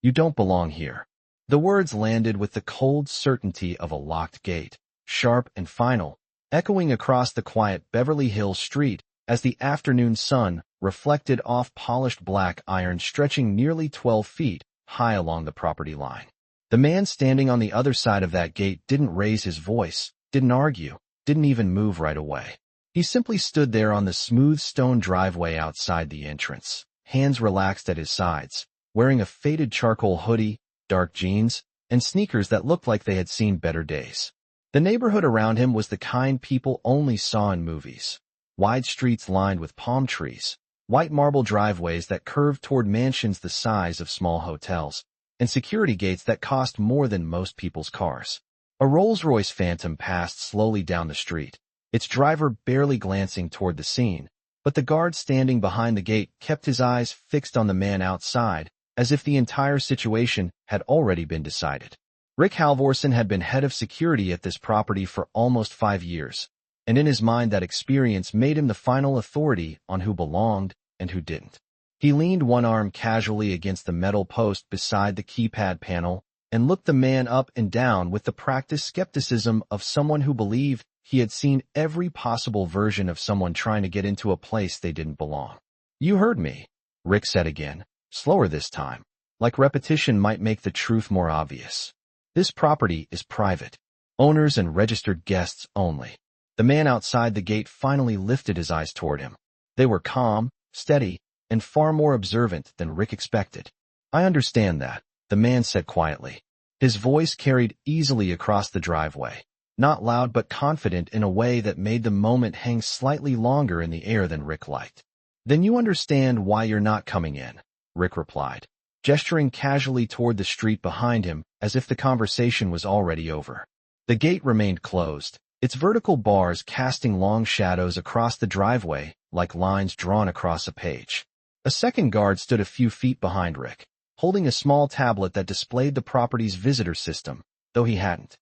You don't belong here. The words landed with the cold certainty of a locked gate, sharp and final, echoing across the quiet Beverly Hills street as the afternoon sun reflected off polished black iron stretching nearly 12 feet high along the property line. The man standing on the other side of that gate didn't raise his voice, didn't argue, didn't even move right away. He simply stood there on the smooth stone driveway outside the entrance, hands relaxed at his sides, wearing a faded charcoal hoodie, dark jeans, and sneakers that looked like they had seen better days. The neighborhood around him was the kind people only saw in movies. Wide streets lined with palm trees, white marble driveways that curved toward mansions the size of small hotels, and security gates that cost more than most people's cars. A Rolls-Royce Phantom passed slowly down the street, its driver barely glancing toward the scene, but the guard standing behind the gate kept his eyes fixed on the man outside, as if the entire situation had already been decided. Rick Halvorsen had been head of security at this property for almost 5 years, and in his mind that experience made him the final authority on who belonged and who didn't. He leaned one arm casually against the metal post beside the keypad panel and looked the man up and down with the practiced skepticism of someone who believed he had seen every possible version of someone trying to get into a place they didn't belong. "You heard me," Rick said again, slower this time, like repetition might make the truth more obvious. "This property is private. Owners and registered guests only." The man outside the gate finally lifted his eyes toward him. They were calm, steady, and far more observant than Rick expected. "I understand that," the man said quietly. His voice carried easily across the driveway, not loud but confident in a way that made the moment hang slightly longer in the air than Rick liked. "Then you understand why you're not coming in," Rick replied, gesturing casually toward the street behind him as if the conversation was already over. The gate remained closed, its vertical bars casting long shadows across the driveway like lines drawn across a page. A second guard stood a few feet behind Rick, holding a small tablet that displayed the property's visitor system, though he hadn't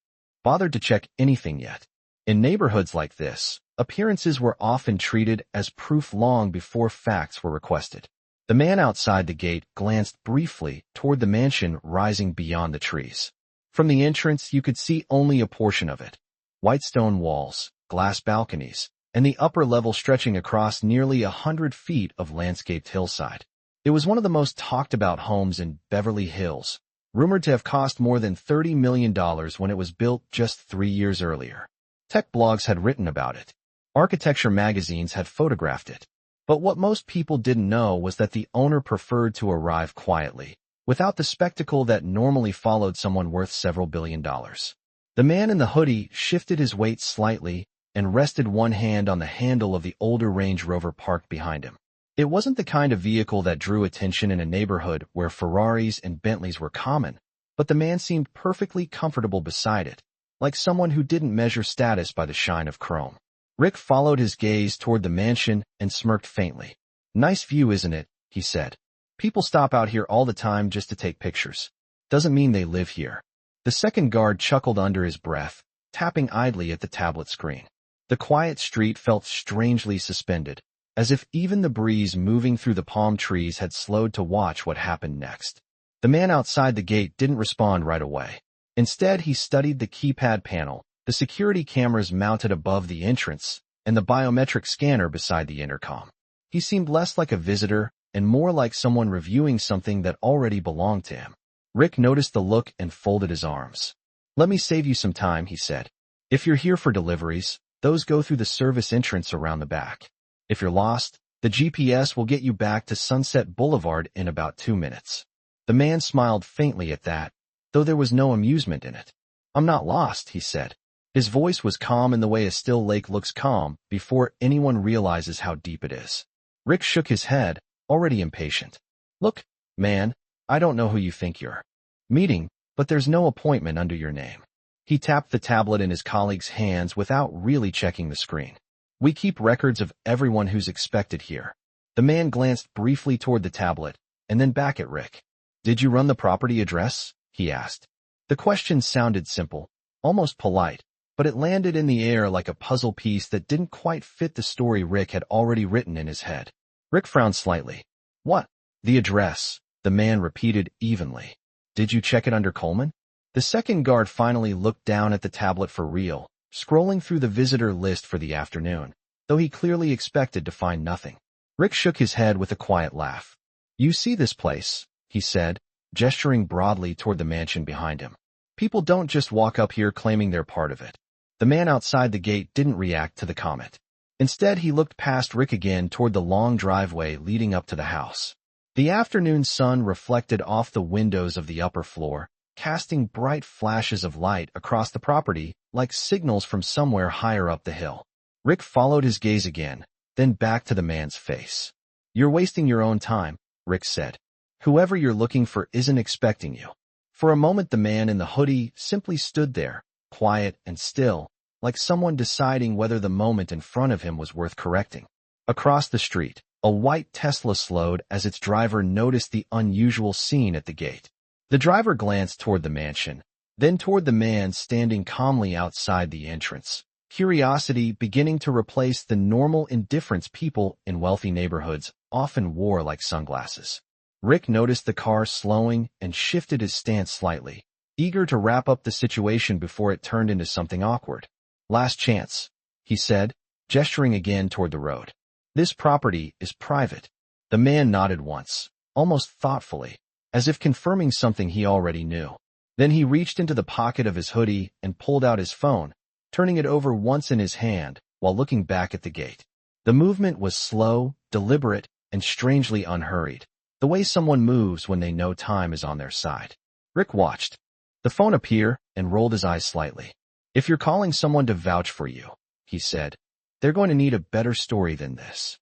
bothered to check anything yet. In neighborhoods like this, appearances were often treated as proof long before facts were requested. The man outside the gate glanced briefly toward the mansion rising beyond the trees. From the entrance, you could see only a portion of it. White stone walls, glass balconies, and the upper level stretching across nearly 100 feet of landscaped hillside. It was one of the most talked about homes in Beverly Hills, rumored to have cost more than $30 million when it was built just 3 years earlier. Tech blogs had written about it. Architecture magazines had photographed it. But what most people didn't know was that the owner preferred to arrive quietly, without the spectacle that normally followed someone worth several $billion. The man in the hoodie shifted his weight slightly and rested one hand on the handle of the older Range Rover parked behind him. It wasn't the kind of vehicle that drew attention in a neighborhood where Ferraris and Bentleys were common, but the man seemed perfectly comfortable beside it, like someone who didn't measure status by the shine of chrome. Rick followed his gaze toward the mansion and smirked faintly. "Nice view, isn't it?" he said. "People stop out here all the time just to take pictures. Doesn't mean they live here." The second guard chuckled under his breath, tapping idly at the tablet screen. The quiet street felt strangely suspended, as if even the breeze moving through the palm trees had slowed to watch what happened next. The man outside the gate didn't respond right away. Instead, he studied the keypad panel, the security cameras mounted above the entrance, and the biometric scanner beside the intercom. He seemed less like a visitor and more like someone reviewing something that already belonged to him. Rick noticed the look and folded his arms. "Let me save you some time," he said. "If you're here for deliveries, those go through the service entrance around the back. If you're lost, the GPS will get you back to Sunset Boulevard in about 2 minutes." The man smiled faintly at that, though there was no amusement in it. "I'm not lost," he said. His voice was calm in the way a still lake looks calm before anyone realizes how deep it is. Rick shook his head, already impatient. "Look, man, I don't know who you think you're meeting, but there's no appointment under your name." He tapped the tablet in his colleague's hands without really checking the screen. "We keep records of everyone who's expected here." The man glanced briefly toward the tablet, and then back at Rick. "Did you run the property address?" he asked. The question sounded simple, almost polite, but it landed in the air like a puzzle piece that didn't quite fit the story Rick had already written in his head. Rick frowned slightly. "What?" "The address," the man repeated evenly. Did you check it under Coleman? The second guard finally looked down at the tablet for real, scrolling through the visitor list for the afternoon, though he clearly expected to find nothing. Rick shook his head with a quiet laugh. You see this place, he said, gesturing broadly toward the mansion behind him. People don't just walk up here claiming they're part of it. The man outside the gate didn't react to the comment. Instead, he looked past Rick again toward the long driveway leading up to the house. The afternoon sun reflected off the windows of the upper floor, casting bright flashes of light across the property like signals from somewhere higher up the hill. Rick followed his gaze again, then back to the man's face. You're wasting your own time, Rick said. Whoever you're looking for isn't expecting you. For a moment, the man in the hoodie simply stood there, quiet and still, like someone deciding whether the moment in front of him was worth correcting. Across the street, a white Tesla slowed as its driver noticed the unusual scene at the gate. The driver glanced toward the mansion, then toward the man standing calmly outside the entrance, curiosity beginning to replace the normal indifference people in wealthy neighborhoods often wore like sunglasses. Rick noticed the car slowing and shifted his stance slightly, eager to wrap up the situation before it turned into something awkward. Last chance, he said, gesturing again toward the road. This property is private. The man nodded once, almost thoughtfully, as if confirming something he already knew. Then he reached into the pocket of his hoodie and pulled out his phone, turning it over once in his hand while looking back at the gate. The movement was slow, deliberate, and strangely unhurried, the way someone moves when they know time is on their side. Rick watched the phone appear and rolled his eyes slightly. If you're calling someone to vouch for you, he said, they're going to need a better story than this.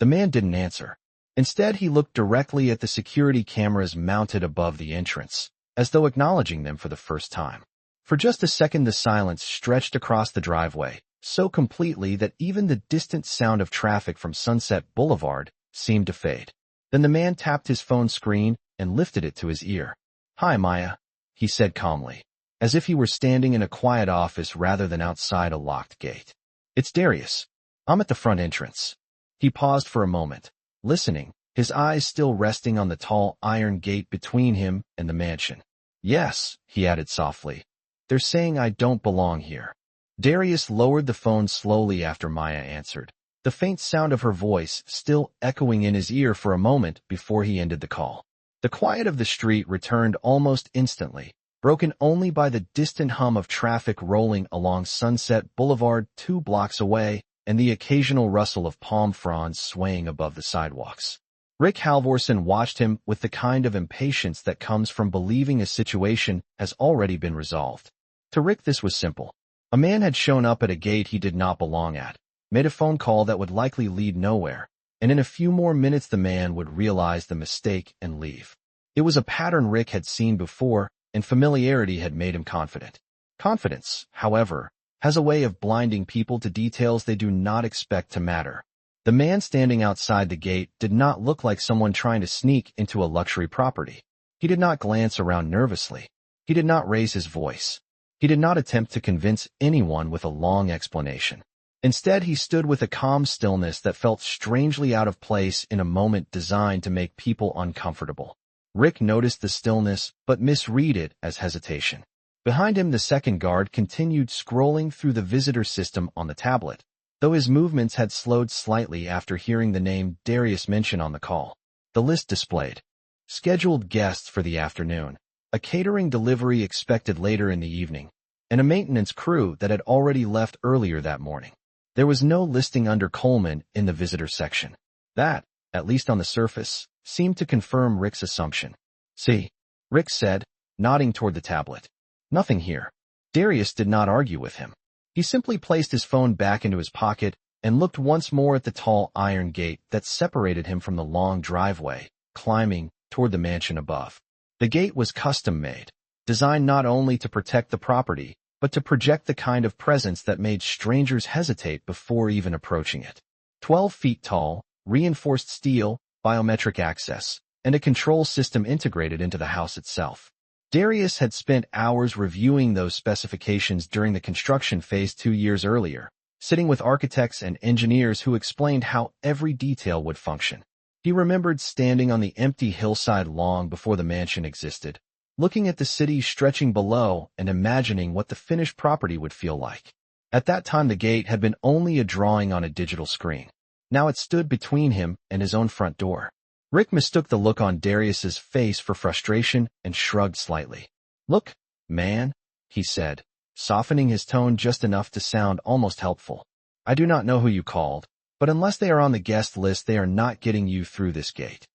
The man didn't answer. Instead, he looked directly at the security cameras mounted above the entrance, as though acknowledging them for the first time. For just a second, the silence stretched across the driveway, so completely that even the distant sound of traffic from Sunset Boulevard seemed to fade. Then the man tapped his phone screen and lifted it to his ear. Hi, Maya, he said calmly, as if he were standing in a quiet office rather than outside a locked gate. It's Darius. I'm at the front entrance. He paused for a moment, listening, his eyes still resting on the tall iron gate between him and the mansion. Yes, he added softly. They're saying I don't belong here. Darius lowered the phone slowly after Maya answered, the faint sound of her voice still echoing in his ear for a moment before he ended the call. The quiet of the street returned almost instantly, broken only by the distant hum of traffic rolling along Sunset Boulevard 2 blocks away and the occasional rustle of palm fronds swaying above the sidewalks. Rick Halvorsen watched him with the kind of impatience that comes from believing a situation has already been resolved. To Rick, this was simple. A man had shown up at a gate he did not belong at, made a phone call that would likely lead nowhere, and in a few more minutes the man would realize the mistake and leave. It was a pattern Rick had seen before, and familiarity had made him confident. Confidence, however, has a way of blinding people to details they do not expect to matter. The man standing outside the gate did not look like someone trying to sneak into a luxury property. He did not glance around nervously. He did not raise his voice. He did not attempt to convince anyone with a long explanation. Instead, he stood with a calm stillness that felt strangely out of place in a moment designed to make people uncomfortable. Rick noticed the stillness, but misread it as hesitation. Behind him, the second guard continued scrolling through the visitor system on the tablet, though his movements had slowed slightly after hearing the name Darius mention on the call. The list displayed scheduled guests for the afternoon, a catering delivery expected later in the evening, and a maintenance crew that had already left earlier that morning. There was no listing under Coleman in the visitor section. That, at least on the surface, seemed to confirm Rick's assumption. See, Rick said, nodding toward the tablet. Nothing here. Darius did not argue with him. He simply placed his phone back into his pocket and looked once more at the tall iron gate that separated him from the long driveway, climbing toward the mansion above. The gate was custom-made, designed not only to protect the property, but to project the kind of presence that made strangers hesitate before even approaching it. 12 feet tall, reinforced steel, biometric access, and a control system integrated into the house itself. Darius had spent hours reviewing those specifications during the construction phase 2 years earlier, sitting with architects and engineers who explained how every detail would function. He remembered standing on the empty hillside long before the mansion existed, looking at the city stretching below and imagining what the finished property would feel like. At that time the gate had been only a drawing on a digital screen. Now it stood between him and his own front door. Rick mistook the look on Darius's face for frustration and shrugged slightly. "Look, man," he said, softening his tone just enough to sound almost helpful. "I do not know who you called, but unless they are on the guest list they are not getting you through this gate."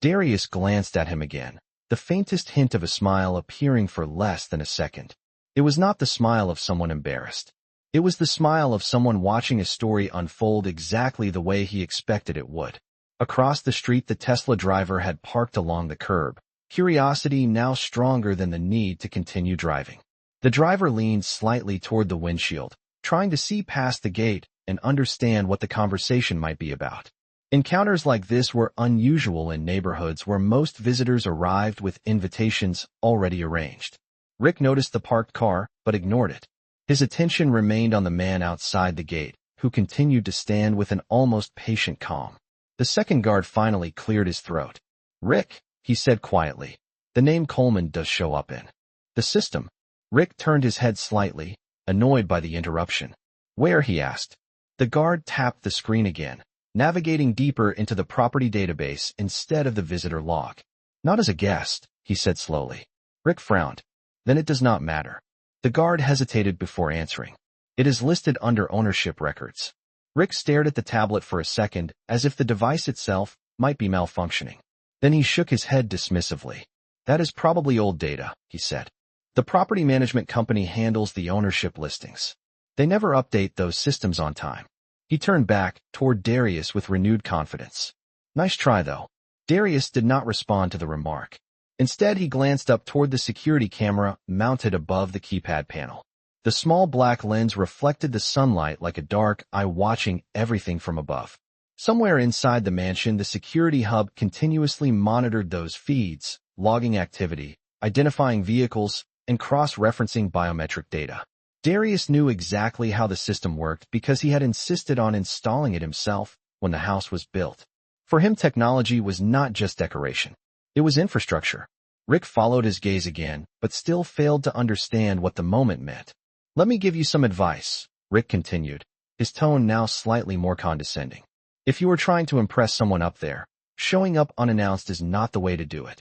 Darius glanced at him again, the faintest hint of a smile appearing for less than a second. It was not the smile of someone embarrassed. It was the smile of someone watching a story unfold exactly the way he expected it would. Across the street the Tesla driver had parked along the curb, curiosity now stronger than the need to continue driving. The driver leaned slightly toward the windshield, trying to see past the gate and understand what the conversation might be about. Encounters like this were unusual in neighborhoods where most visitors arrived with invitations already arranged. Rick noticed the parked car, but ignored it. His attention remained on the man outside the gate, who continued to stand with an almost patient calm. The second guard finally cleared his throat. "Rick," he said quietly, "the name Coleman does show up in the system." Rick turned his head slightly, annoyed by the interruption. "Where?" he asked. The guard tapped the screen again, navigating deeper into the property database instead of the visitor log. "Not as a guest," he said slowly. Rick frowned. "Then it does not matter." The guard hesitated before answering. "It is listed under ownership records." Rick stared at the tablet for a second, as if the device itself might be malfunctioning. Then he shook his head dismissively. "That is probably old data," he said. "The property management company handles the ownership listings. They never update those systems on time." He turned back toward Darius with renewed confidence. "Nice try, though." Darius did not respond to the remark. Instead, he glanced up toward the security camera mounted above the keypad panel. The small black lens reflected the sunlight like a dark eye watching everything from above. Somewhere inside the mansion, the security hub continuously monitored those feeds, logging activity, identifying vehicles, and cross-referencing biometric data. Darius knew exactly how the system worked because he had insisted on installing it himself when the house was built. For him, technology was not just decoration. It was infrastructure. Rick followed his gaze again, but still failed to understand what the moment meant. "Let me give you some advice," Rick continued, his tone now slightly more condescending. "If you are trying to impress someone up there, showing up unannounced is not the way to do it."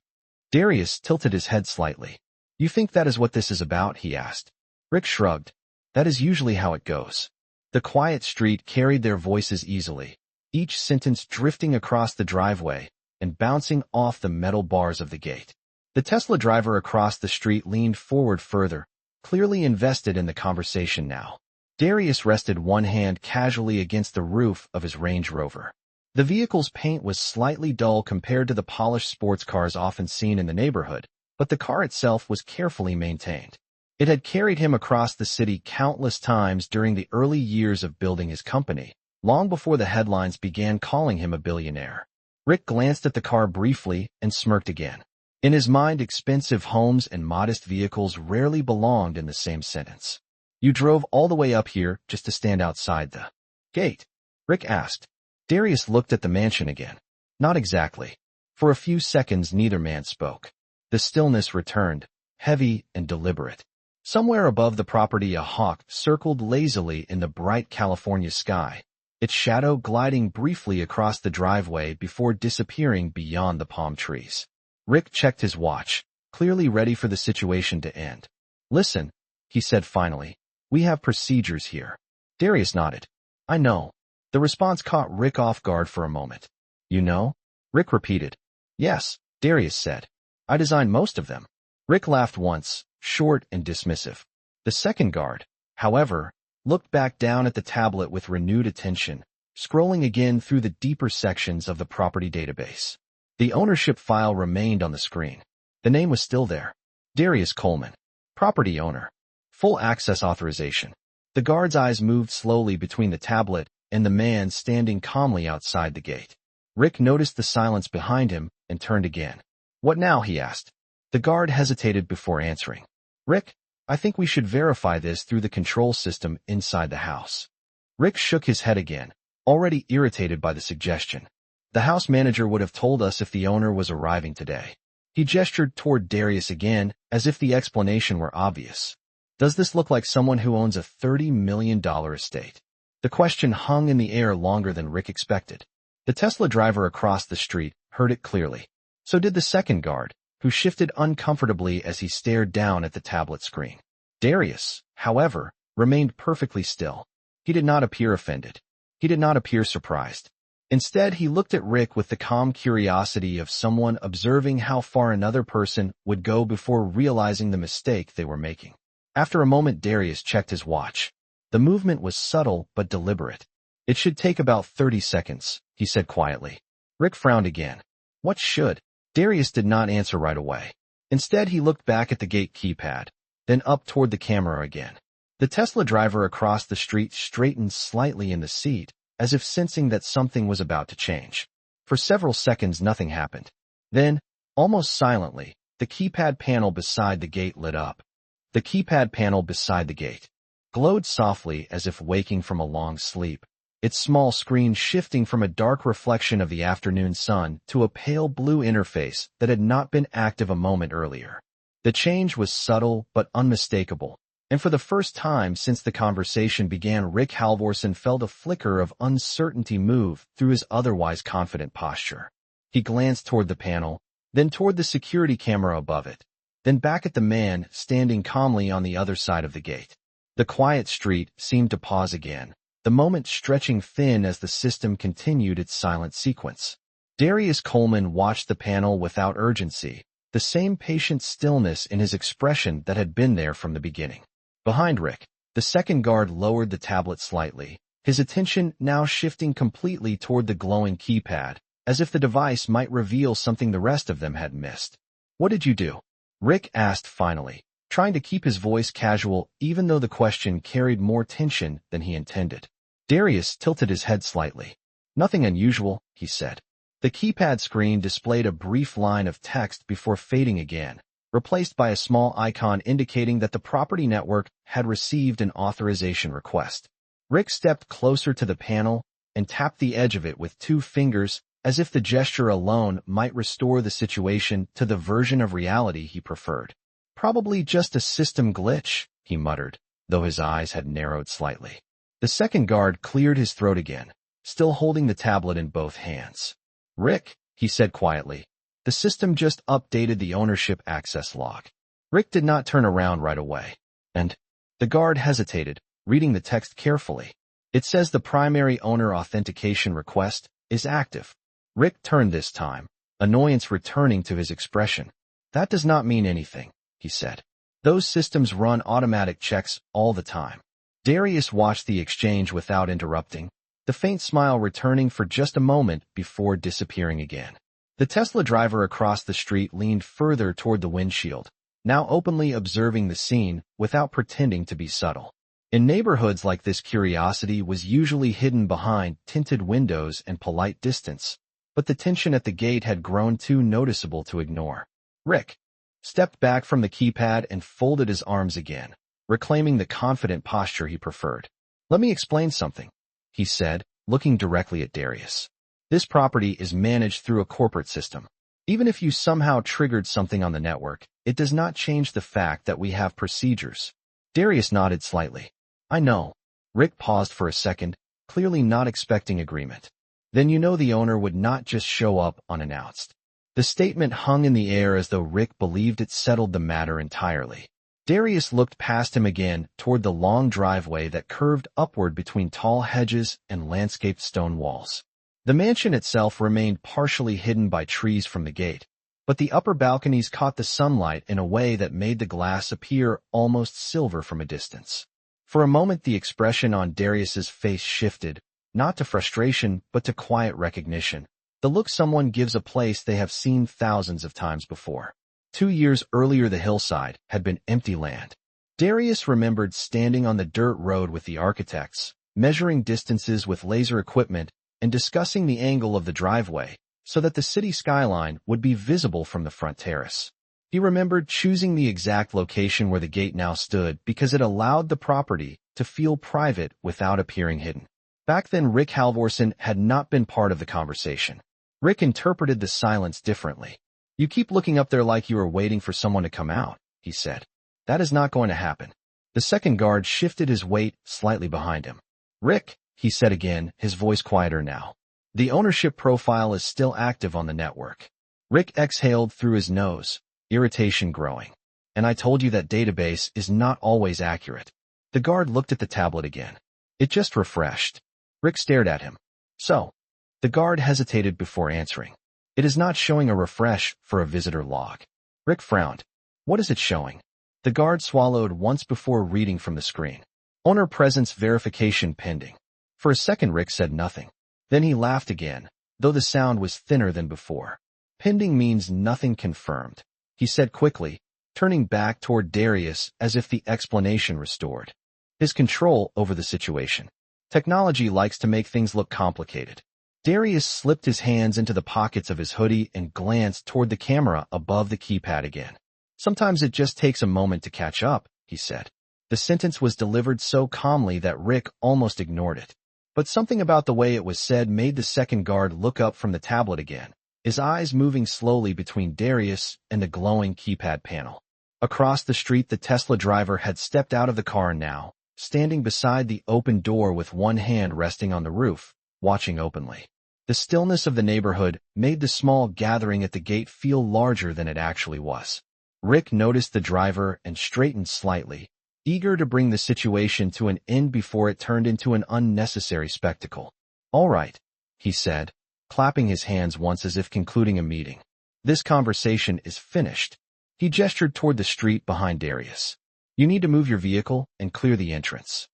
Darius tilted his head slightly. "You think that is what this is about?" he asked. Rick shrugged. "That is usually how it goes." The quiet street carried their voices easily, each sentence drifting across the driveway and bouncing off the metal bars of the gate. The Tesla driver across the street leaned forward further, clearly invested in the conversation now. Darius rested one hand casually against the roof of his Range Rover. The vehicle's paint was slightly dull compared to the polished sports cars often seen in the neighborhood, but the car itself was carefully maintained. It had carried him across the city countless times during the early years of building his company, long before the headlines began calling him a billionaire. Rick glanced at the car briefly and smirked again. In his mind, expensive homes and modest vehicles rarely belonged in the same sentence. "You drove all the way up here just to stand outside the gate?" Rick asked. Darius looked at the mansion again. "Not exactly." For a few seconds neither man spoke. The stillness returned, heavy and deliberate. Somewhere above the property a hawk circled lazily in the bright California sky, its shadow gliding briefly across the driveway before disappearing beyond the palm trees. Rick checked his watch, clearly ready for the situation to end. "Listen," he said finally, "we have procedures here." Darius nodded. "I know." The response caught Rick off guard for a moment. "You know?" Rick repeated. "Yes," Darius said. "I designed most of them." Rick laughed once, short and dismissive. The second guard, however, looked back down at the tablet with renewed attention, scrolling again through the deeper sections of the property database. The ownership file remained on the screen. The name was still there. Darius Coleman. Property owner. Full access authorization. The guard's eyes moved slowly between the tablet and the man standing calmly outside the gate. Rick noticed the silence behind him and turned again. "What now?" he asked. The guard hesitated before answering. "Rick, I think we should verify this through the control system inside the house." Rick shook his head again, already irritated by the suggestion. "The house manager would have told us if the owner was arriving today." He gestured toward Darius again, as if the explanation were obvious. Does this look like someone who owns a $30 million estate? The question hung in the air longer than Rick expected. The Tesla driver across the street heard it clearly. So did the second guard, who shifted uncomfortably as he stared down at the tablet screen. Darius, however, remained perfectly still. He did not appear offended. He did not appear surprised. Instead, he looked at Rick with the calm curiosity of someone observing how far another person would go before realizing the mistake they were making. After a moment, Darius checked his watch. The movement was subtle but deliberate. It should take about 30 seconds, he said quietly. Rick frowned again. What should? Darius did not answer right away. Instead, he looked back at the gate keypad, then up toward the camera again. The Tesla driver across the street straightened slightly in the seat, as if sensing that something was about to change. For several seconds, nothing happened. Then, almost silently, the keypad panel beside the gate lit up. The keypad panel beside the gate glowed softly as if waking from a long sleep, its small screen shifting from a dark reflection of the afternoon sun to a pale blue interface that had not been active a moment earlier. The change was subtle but unmistakable, and for the first time since the conversation began, Rick Halvorsen felt a flicker of uncertainty move through his otherwise confident posture. He glanced toward the panel, then toward the security camera above it, then back at the man standing calmly on the other side of the gate. The quiet street seemed to pause again, the moment stretching thin as the system continued its silent sequence. Darius Coleman watched the panel without urgency, the same patient stillness in his expression that had been there from the beginning. Behind Rick, the second guard lowered the tablet slightly, his attention now shifting completely toward the glowing keypad, as if the device might reveal something the rest of them had missed. What did you do? Rick asked finally, trying to keep his voice casual even though the question carried more tension than he intended. Darius tilted his head slightly. Nothing unusual, he said. The keypad screen displayed a brief line of text before fading again, replaced by a small icon indicating that the property network had received an authorization request. Rick stepped closer to the panel and tapped the edge of it with 2 fingers, as if the gesture alone might restore the situation to the version of reality he preferred. Probably just a system glitch, he muttered, though his eyes had narrowed slightly. The second guard cleared his throat again, still holding the tablet in both hands. Rick, he said quietly, the system just updated the ownership access log. Rick did not turn around right away. And the guard hesitated, reading the text carefully. It says the primary owner authentication request is active. Rick turned this time, annoyance returning to his expression. That does not mean anything, he said. Those systems run automatic checks all the time. Darius watched the exchange without interrupting, the faint smile returning for just a moment before disappearing again. The Tesla driver across the street leaned further toward the windshield, now openly observing the scene without pretending to be subtle. In neighborhoods like this, curiosity was usually hidden behind tinted windows and polite distance, but the tension at the gate had grown too noticeable to ignore. Rick stepped back from the keypad and folded his arms again, reclaiming the confident posture he preferred. Let me explain something, he said, looking directly at Darius. This property is managed through a corporate system. Even if you somehow triggered something on the network, it does not change the fact that we have procedures. Darius nodded slightly. I know. Rick paused for a second, clearly not expecting agreement. Then you know the owner would not just show up unannounced. The statement hung in the air as though Rick believed it settled the matter entirely. Darius looked past him again toward the long driveway that curved upward between tall hedges and landscaped stone walls. The mansion itself remained partially hidden by trees from the gate, but the upper balconies caught the sunlight in a way that made the glass appear almost silver from a distance. For a moment, the expression on Darius's face shifted, not to frustration but to quiet recognition, the look someone gives a place they have seen thousands of times before. 2 years earlier, the hillside had been empty land. Darius remembered standing on the dirt road with the architects, measuring distances with laser equipment, and discussing the angle of the driveway so that the city skyline would be visible from the front terrace. He remembered choosing the exact location where the gate now stood because it allowed the property to feel private without appearing hidden. Back then, Rick Halvorsen had not been part of the conversation. Rick interpreted the silence differently. You keep looking up there like you are waiting for someone to come out, he said. That is not going to happen. The second guard shifted his weight slightly behind him. Rick, he said again, his voice quieter now. The ownership profile is still active on the network. Rick exhaled through his nose, irritation growing. And I told you that database is not always accurate. The guard looked at the tablet again. It just refreshed. Rick stared at him. So? The guard hesitated before answering. It is not showing a refresh for a visitor log. Rick frowned. What is it showing? The guard swallowed once before reading from the screen. Owner presence verification pending. For a second Rick said nothing. Then he laughed again, though the sound was thinner than before. Pending means nothing confirmed, he said quickly, turning back toward Darius as if the explanation restored his control over the situation. Technology likes to make things look complicated. Darius slipped his hands into the pockets of his hoodie and glanced toward the camera above the keypad again. Sometimes it just takes a moment to catch up, he said. The sentence was delivered so calmly that Rick almost ignored it. But something about the way it was said made the second guard look up from the tablet again, his eyes moving slowly between Darius and the glowing keypad panel. Across the street, the Tesla driver had stepped out of the car now, standing beside the open door with one hand resting on the roof, watching openly. The stillness of the neighborhood made the small gathering at the gate feel larger than it actually was. Rick noticed the driver and straightened slightly, eager to bring the situation to an end before it turned into an unnecessary spectacle. All right, he said, clapping his hands once as if concluding a meeting. This conversation is finished. He gestured toward the street behind Darius. You need to move your vehicle and clear the entrance.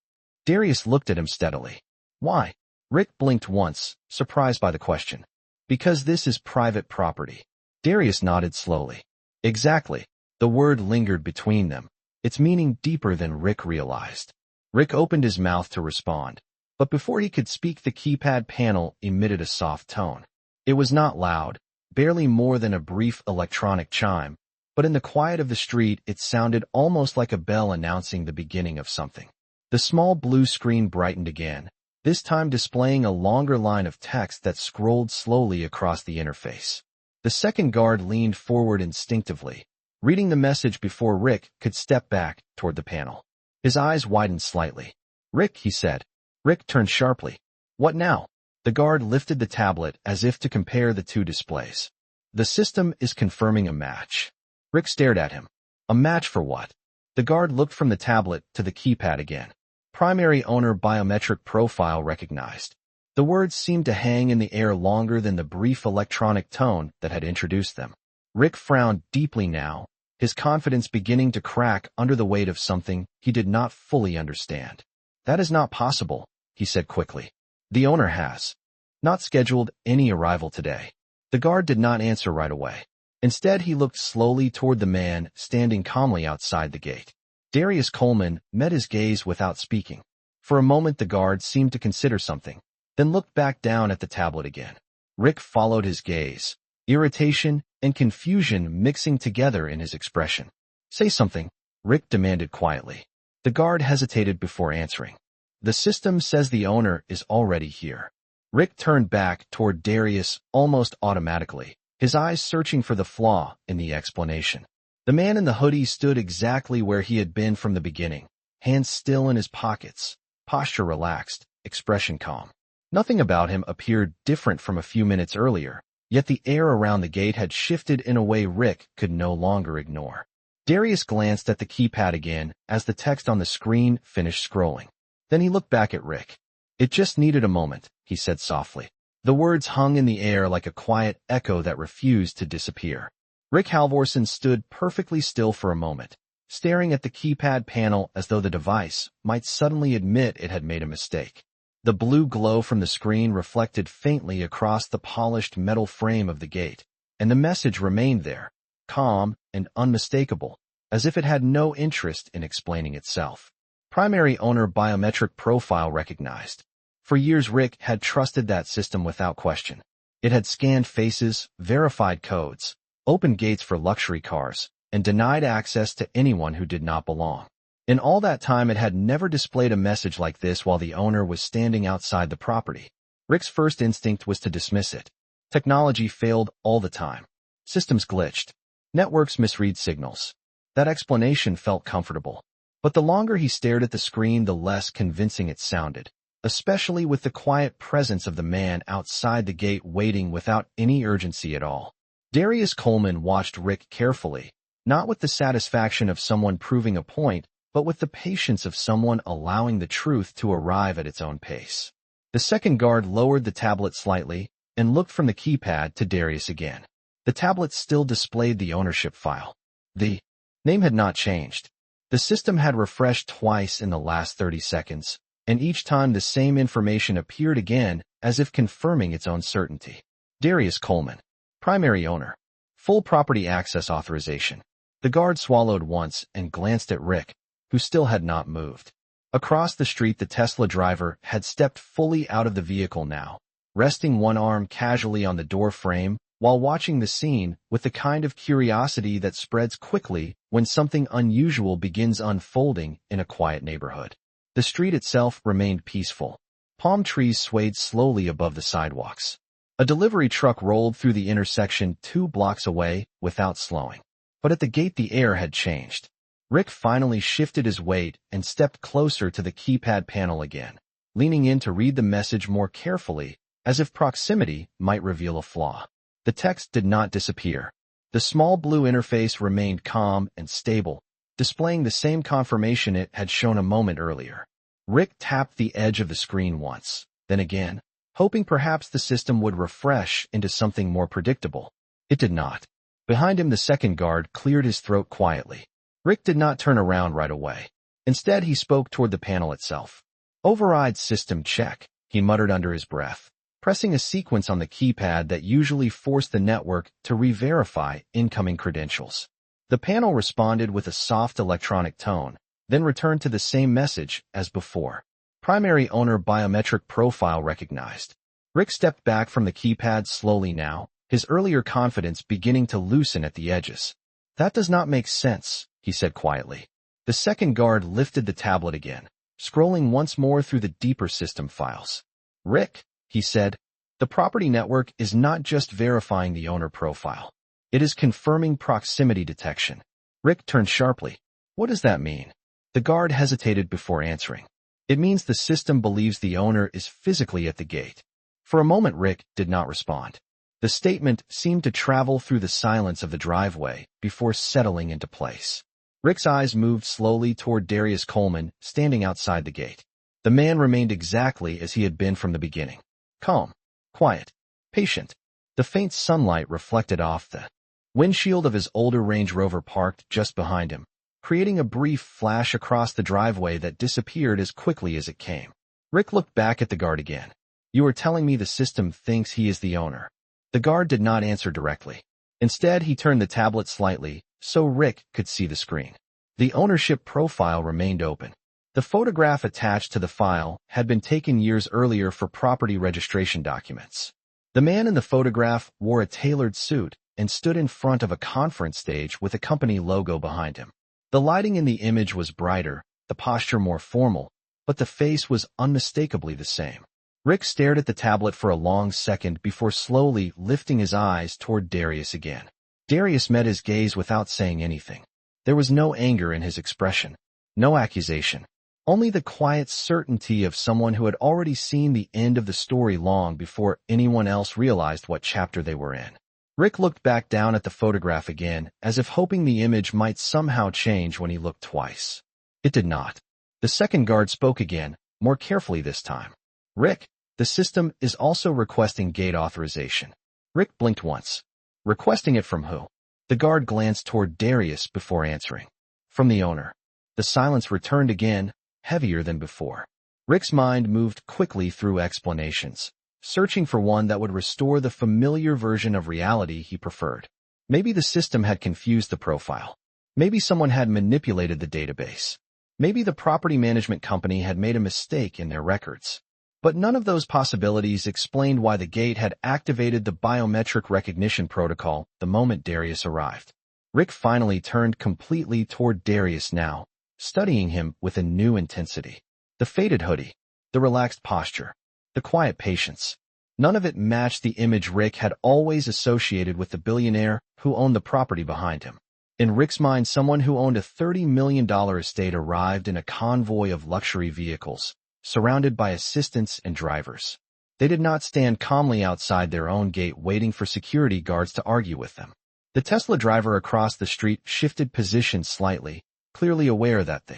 Darius looked at him steadily. Why? Rick blinked once, surprised by the question. Because this is private property. Darius nodded slowly. Exactly. The word lingered between them, its meaning deeper than Rick realized. Rick opened his mouth to respond, but before he could speak, the keypad panel emitted a soft tone. It was not loud, barely more than a brief electronic chime, but in the quiet of the street it sounded almost like a bell announcing the beginning of something. The small blue screen brightened again, this time displaying a longer line of text that scrolled slowly across the interface. The second guard leaned forward instinctively, reading the message before Rick could step back toward the panel. His eyes widened slightly. Rick, he said. Rick turned sharply. What now? The guard lifted the tablet as if to compare the two displays. The system is confirming a match. Rick stared at him. A match for what? The guard looked from the tablet to the keypad again. Primary owner biometric profile recognized. The words seemed to hang in the air longer than the brief electronic tone that had introduced them. Rick frowned deeply now, his confidence beginning to crack under the weight of something he did not fully understand. That is not possible, he said quickly. The owner has not scheduled any arrival today. The guard did not answer right away. Instead, he looked slowly toward the man standing calmly outside the gate. Darius Coleman met his gaze without speaking. For a moment, the guard seemed to consider something, then looked back down at the tablet again. Rick followed his gaze, irritation and confusion mixing together in his expression. Say something, Rick demanded quietly. The guard hesitated before answering. The system says the owner is already here. Rick turned back toward Darius almost automatically, his eyes searching for the flaw in the explanation. The man in the hoodie stood exactly where he had been from the beginning, hands still in his pockets, posture relaxed, expression calm. Nothing about him appeared different from a few minutes earlier, yet the air around the gate had shifted in a way Rick could no longer ignore. Darius glanced at the keypad again as the text on the screen finished scrolling. Then he looked back at Rick. It just needed a moment, he said softly. The words hung in the air like a quiet echo that refused to disappear. Rick Halvorsen stood perfectly still for a moment, staring at the keypad panel as though the device might suddenly admit it had made a mistake. The blue glow from the screen reflected faintly across the polished metal frame of the gate, and the message remained there, calm and unmistakable, as if it had no interest in explaining itself. Primary owner biometric profile recognized. For years Rick had trusted that system without question. It had scanned faces, verified codes, opened gates for luxury cars, and denied access to anyone who did not belong. In all that time it had never displayed a message like this while the owner was standing outside the property. Rick's first instinct was to dismiss it. Technology failed all the time. Systems glitched. Networks misread signals. That explanation felt comfortable. But the longer he stared at the screen, the less convincing it sounded, especially with the quiet presence of the man outside the gate waiting without any urgency at all. Darius Coleman watched Rick carefully, not with the satisfaction of someone proving a point, but with the patience of someone allowing the truth to arrive at its own pace. The second guard lowered the tablet slightly and looked from the keypad to Darius again. The tablet still displayed the ownership file. The name had not changed. The system had refreshed twice in the last 30 seconds, and each time the same information appeared again, as if confirming its own certainty. Darius Coleman, primary owner, full property access authorization. The guard swallowed once and glanced at Rick, who still had not moved. Across the street, the Tesla driver had stepped fully out of the vehicle now, resting one arm casually on the door frame while watching the scene with the kind of curiosity that spreads quickly when something unusual begins unfolding in a quiet neighborhood. The street itself remained peaceful. Palm trees swayed slowly above the sidewalks. A delivery truck rolled through the intersection 2 blocks away without slowing. But at the gate the air had changed. Rick finally shifted his weight and stepped closer to the keypad panel again, leaning in to read the message more carefully, as if proximity might reveal a flaw. The text did not disappear. The small blue interface remained calm and stable, displaying the same confirmation it had shown a moment earlier. Rick tapped the edge of the screen once, then again, hoping perhaps the system would refresh into something more predictable. It did not. Behind him, the second guard cleared his throat quietly. Rick did not turn around right away. Instead, he spoke toward the panel itself. "Override system check," he muttered under his breath, pressing a sequence on the keypad that usually forced the network to re-verify incoming credentials. The panel responded with a soft electronic tone, then returned to the same message as before. Primary owner biometric profile recognized. Rick stepped back from the keypad slowly now, his earlier confidence beginning to loosen at the edges. "That does not make sense," he said quietly. The second guard lifted the tablet again, scrolling once more through the deeper system files. "Rick," he said, "the property network is not just verifying the owner profile. It is confirming proximity detection." Rick turned sharply. "What does that mean?" The guard hesitated before answering. "It means the system believes the owner is physically at the gate." For a moment, Rick did not respond. The statement seemed to travel through the silence of the driveway before settling into place. Rick's eyes moved slowly toward Darius Coleman, standing outside the gate. The man remained exactly as he had been from the beginning. Calm, quiet, patient. The faint sunlight reflected off the windshield of his older Range Rover parked just behind him, creating a brief flash across the driveway that disappeared as quickly as it came. Rick looked back at the guard again. "You are telling me the system thinks he is the owner?" The guard did not answer directly. Instead, he turned the tablet slightly so Rick could see the screen. The ownership profile remained open. The photograph attached to the file had been taken years earlier for property registration documents. The man in the photograph wore a tailored suit and stood in front of a conference stage with a company logo behind him. The lighting in the image was brighter, the posture more formal, but the face was unmistakably the same. Rick stared at the tablet for a long second before slowly lifting his eyes toward Darius again. Darius met his gaze without saying anything. There was no anger in his expression, no accusation, only the quiet certainty of someone who had already seen the end of the story long before anyone else realized what chapter they were in. Rick looked back down at the photograph again, as if hoping the image might somehow change when he looked twice. It did not. The second guard spoke again, more carefully this time. "Rick, the system is also requesting gate authorization." Rick blinked once. "Requesting it from who?" The guard glanced toward Darius before answering. "From the owner." The silence returned again, heavier than before. Rick's mind moved quickly through explanations, searching for one that would restore the familiar version of reality he preferred. Maybe the system had confused the profile. Maybe someone had manipulated the database. Maybe the property management company had made a mistake in their records. But none of those possibilities explained why the gate had activated the biometric recognition protocol the moment Darius arrived. Rick finally turned completely toward Darius now, studying him with a new intensity. The faded hoodie, the relaxed posture, the quiet patience. None of it matched the image Rick had always associated with the billionaire who owned the property behind him. In Rick's mind, someone who owned a $30 million estate arrived in a convoy of luxury vehicles, surrounded by assistants and drivers. They did not stand calmly outside their own gate waiting for security guards to argue with them. The Tesla driver across the street shifted position slightly, clearly aware that the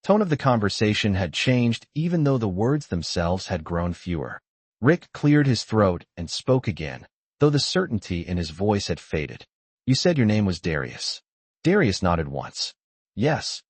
tone of the conversation had changed even though the words themselves had grown fewer. Rick cleared his throat and spoke again, though the certainty in his voice had faded. "You said your name was Darius." Darius nodded once. "Yes."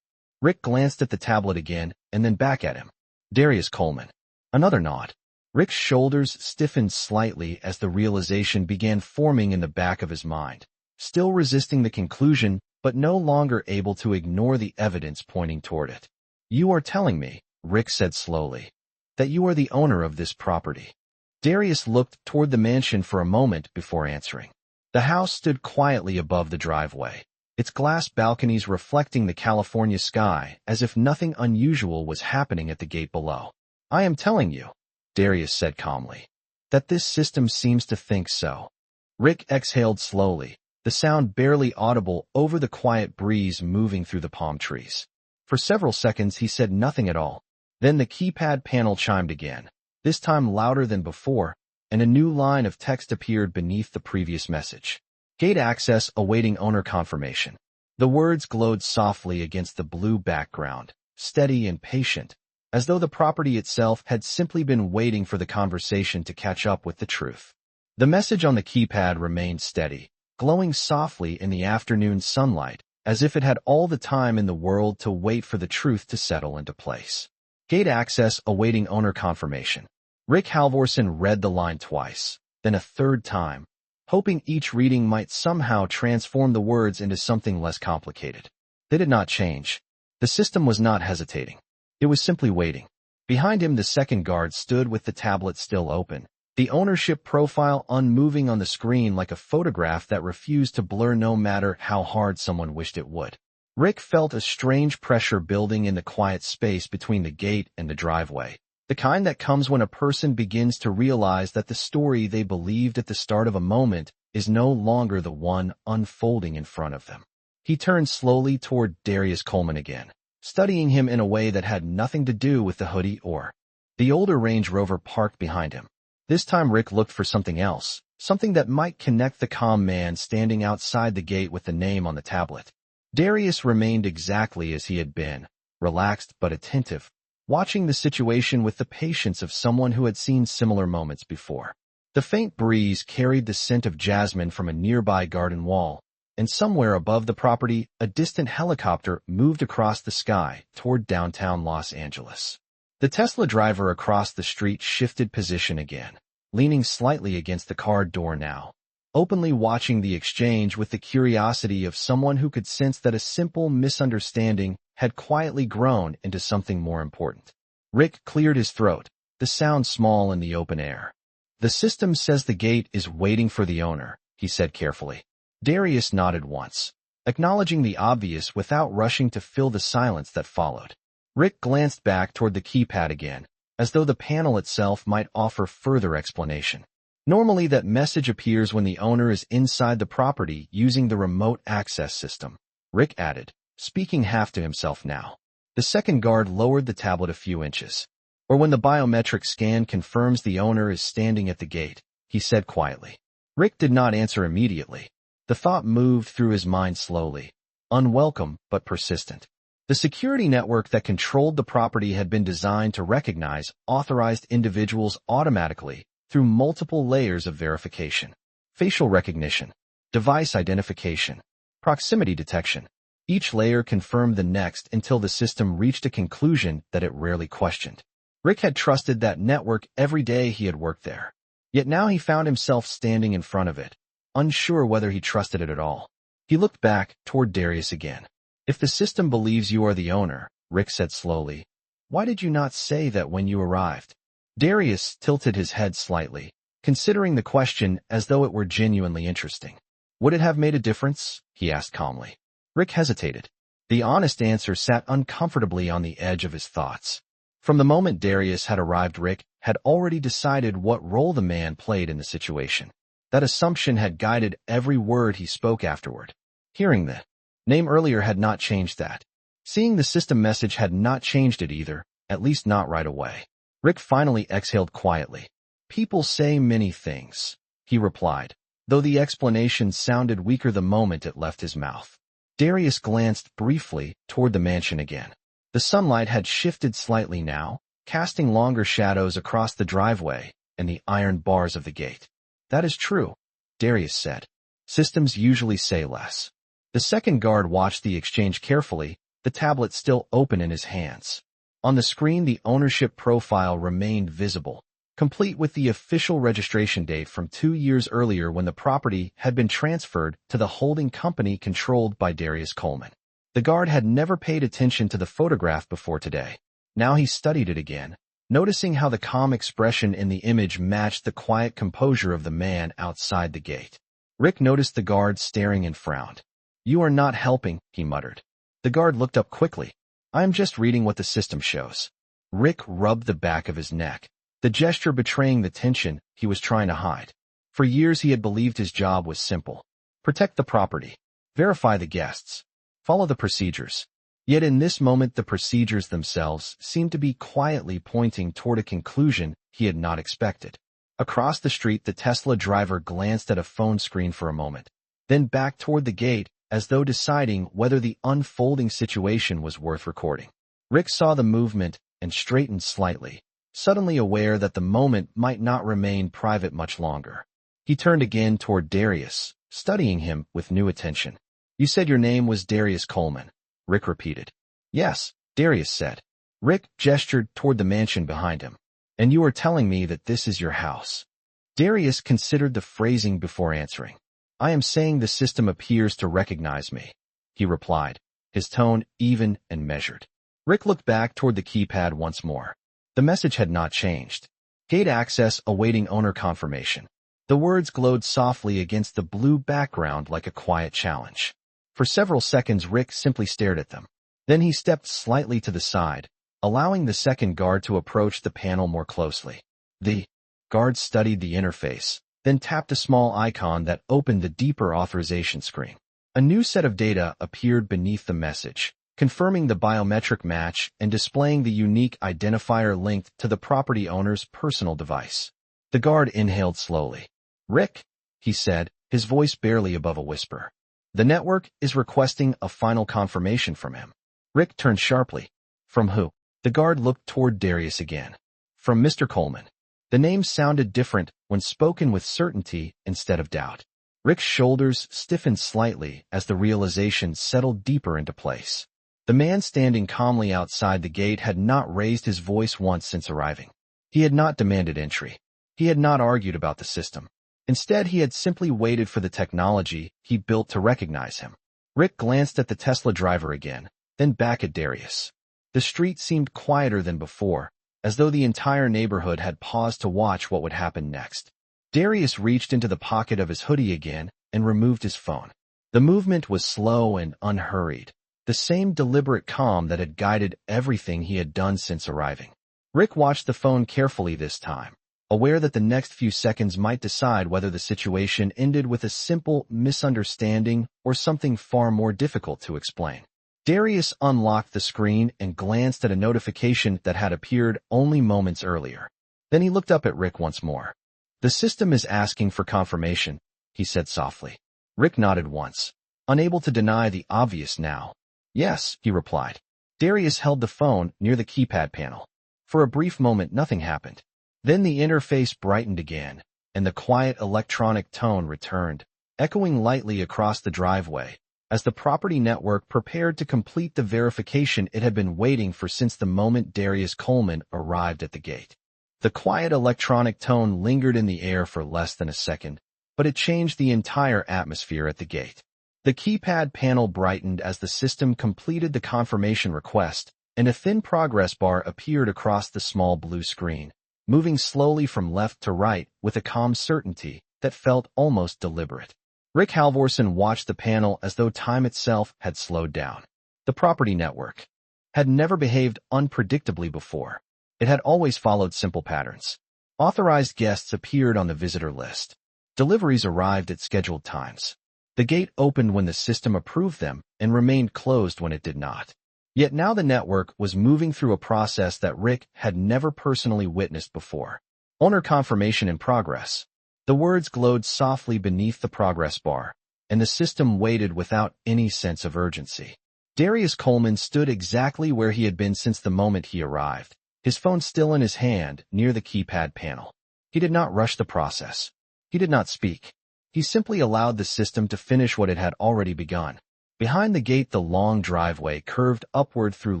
Rick glanced at the tablet again and then back at him. "Darius Coleman." Another nod. Rick's shoulders stiffened slightly as the realization began forming in the back of his mind, still resisting the conclusion but no longer able to ignore the evidence pointing toward it. "You are telling me," Rick said slowly, "that you are the owner of this property." Darius looked toward the mansion for a moment before answering. The house stood quietly above the driveway, its glass balconies reflecting the California sky as if nothing unusual was happening at the gate below. "I am telling you," Darius said calmly, "that this system seems to think so." Rick exhaled slowly, the sound barely audible over the quiet breeze moving through the palm trees. For several seconds he said nothing at all. Then the keypad panel chimed again, this time louder than before, and a new line of text appeared beneath the previous message. "Gate access awaiting owner confirmation." The words glowed softly against the blue background, steady and patient, as though the property itself had simply been waiting for the conversation to catch up with the truth. The message on the keypad remained steady, glowing softly in the afternoon sunlight, as if it had all the time in the world to wait for the truth to settle into place. "Gate access awaiting owner confirmation." Rick Halvorsen read the line twice, then a third time, hoping each reading might somehow transform the words into something less complicated. They did not change. The system was not hesitating. It was simply waiting. Behind him, the second guard stood with the tablet still open, the ownership profile unmoving on the screen like a photograph that refused to blur no matter how hard someone wished it would. Rick felt a strange pressure building in the quiet space between the gate and the driveway, the kind that comes when a person begins to realize that the story they believed at the start of a moment is no longer the one unfolding in front of them. He turned slowly toward Darius Coleman again, studying him in a way that had nothing to do with the hoodie or the older Range Rover parked behind him. This time Rick looked for something else, something that might connect the calm man standing outside the gate with the name on the tablet. Darius remained exactly as he had been, relaxed but attentive, watching the situation with the patience of someone who had seen similar moments before. The faint breeze carried the scent of jasmine from a nearby garden wall, and somewhere above the property, a distant helicopter moved across the sky toward downtown Los Angeles. The Tesla driver across the street shifted position again, leaning slightly against the car door now, openly watching the exchange with the curiosity of someone who could sense that a simple misunderstanding had quietly grown into something more important. Rick cleared his throat, the sound small in the open air. "The system says the gate is waiting for the owner," he said carefully. Darius nodded once, acknowledging the obvious without rushing to fill the silence that followed. Rick glanced back toward the keypad again, as though the panel itself might offer further explanation. Normally that message appears when the owner is inside the property using the remote access system, Rick added, speaking half to himself now. The second guard lowered the tablet a few inches. "Or when the biometric scan confirms the owner is standing at the gate," he said quietly. Rick did not answer immediately. The thought moved through his mind slowly, unwelcome but persistent. The security network that controlled the property had been designed to recognize authorized individuals automatically through multiple layers of verification. Facial recognition, device identification, proximity detection. Each layer confirmed the next until the system reached a conclusion that it rarely questioned. Rick had trusted that network every day he had worked there. Yet now he found himself standing in front of it, unsure whether he trusted it at all. He looked back toward Darius again. "If the system believes you are the owner," Rick said slowly, "why did you not say that when you arrived?" Darius tilted his head slightly, considering the question as though it were genuinely interesting. "Would it have made a difference?" he asked calmly. Rick hesitated. The honest answer sat uncomfortably on the edge of his thoughts. From the moment Darius had arrived, Rick had already decided what role the man played in the situation. That assumption had guided every word he spoke afterward. Hearing the name earlier had not changed that. Seeing the system message had not changed it either, at least not right away. Rick finally exhaled quietly. "People say many things," he replied, though the explanation sounded weaker the moment it left his mouth. Darius glanced briefly toward the mansion again. The sunlight had shifted slightly now, casting longer shadows across the driveway and the iron bars of the gate. "That is true," Darius said. "Systems usually say less." The second guard watched the exchange carefully, the tablet still open in his hands. On the screen, the ownership profile remained visible, complete with the official registration date from 2 years earlier when the property had been transferred to the holding company controlled by Darius Coleman. The guard had never paid attention to the photograph before today. Now he studied it again, noticing how the calm expression in the image matched the quiet composure of the man outside the gate. Rick noticed the guard staring and frowned. "You are not helping," he muttered. The guard looked up quickly. "I am just reading what the system shows." Rick rubbed the back of his neck, the gesture betraying the tension he was trying to hide. For years he had believed his job was simple. Protect the property, verify the guests, follow the procedures. Yet in this moment the procedures themselves seemed to be quietly pointing toward a conclusion he had not expected. Across the street, the Tesla driver glanced at a phone screen for a moment, then back toward the gate as though deciding whether the unfolding situation was worth recording. Rick saw the movement and straightened slightly, suddenly aware that the moment might not remain private much longer. He turned again toward Darius, studying him with new attention. "You said your name was Darius Coleman," Rick repeated. "Yes," Darius said. Rick gestured toward the mansion behind him. "And you are telling me that this is your house?" Darius considered the phrasing before answering. "I am saying the system appears to recognize me," he replied, his tone even and measured. Rick looked back toward the keypad once more. The message had not changed. "Gate access awaiting owner confirmation." The words glowed softly against the blue background like a quiet challenge. For several seconds Rick simply stared at them. Then he stepped slightly to the side, allowing the second guard to approach the panel more closely. The guard studied the interface, then tapped a small icon that opened the deeper authorization screen. A new set of data appeared beneath the message, confirming the biometric match and displaying the unique identifier linked to the property owner's personal device. The guard inhaled slowly. "Rick," he said, his voice barely above a whisper. "The network is requesting a final confirmation from him." Rick turned sharply. "From who?" The guard looked toward Darius again. "From Mr. Coleman." The name sounded different when spoken with certainty instead of doubt. Rick's shoulders stiffened slightly as the realization settled deeper into place. The man standing calmly outside the gate had not raised his voice once since arriving. He had not demanded entry. He had not argued about the system. Instead, he had simply waited for the technology he built to recognize him. Rick glanced at the Tesla driver again, then back at Darius. The street seemed quieter than before, as though the entire neighborhood had paused to watch what would happen next. Darius reached into the pocket of his hoodie again and removed his phone. The movement was slow and unhurried, the same deliberate calm that had guided everything he had done since arriving. Rick watched the phone carefully this time, aware that the next few seconds might decide whether the situation ended with a simple misunderstanding or something far more difficult to explain. Darius unlocked the screen and glanced at a notification that had appeared only moments earlier. Then he looked up at Rick once more. "The system is asking for confirmation," he said softly. Rick nodded once, unable to deny the obvious now. "Yes," he replied. Darius held the phone near the keypad panel. For a brief moment nothing happened. Then the interface brightened again, and the quiet electronic tone returned, echoing lightly across the driveway, as the property network prepared to complete the verification it had been waiting for since the moment Darius Coleman arrived at the gate. The quiet electronic tone lingered in the air for less than a second, but it changed the entire atmosphere at the gate. The keypad panel brightened as the system completed the confirmation request, and a thin progress bar appeared across the small blue screen, moving slowly from left to right with a calm certainty that felt almost deliberate. Rick Halvorsen watched the panel as though time itself had slowed down. The property network had never behaved unpredictably before. It had always followed simple patterns. Authorized guests appeared on the visitor list. Deliveries arrived at scheduled times. The gate opened when the system approved them and remained closed when it did not. Yet now the network was moving through a process that Rick had never personally witnessed before. Owner confirmation in progress. The words glowed softly beneath the progress bar, and the system waited without any sense of urgency. Darius Coleman stood exactly where he had been since the moment he arrived, his phone still in his hand near the keypad panel. He did not rush the process. He did not speak. He simply allowed the system to finish what it had already begun. Behind the gate, the long driveway curved upward through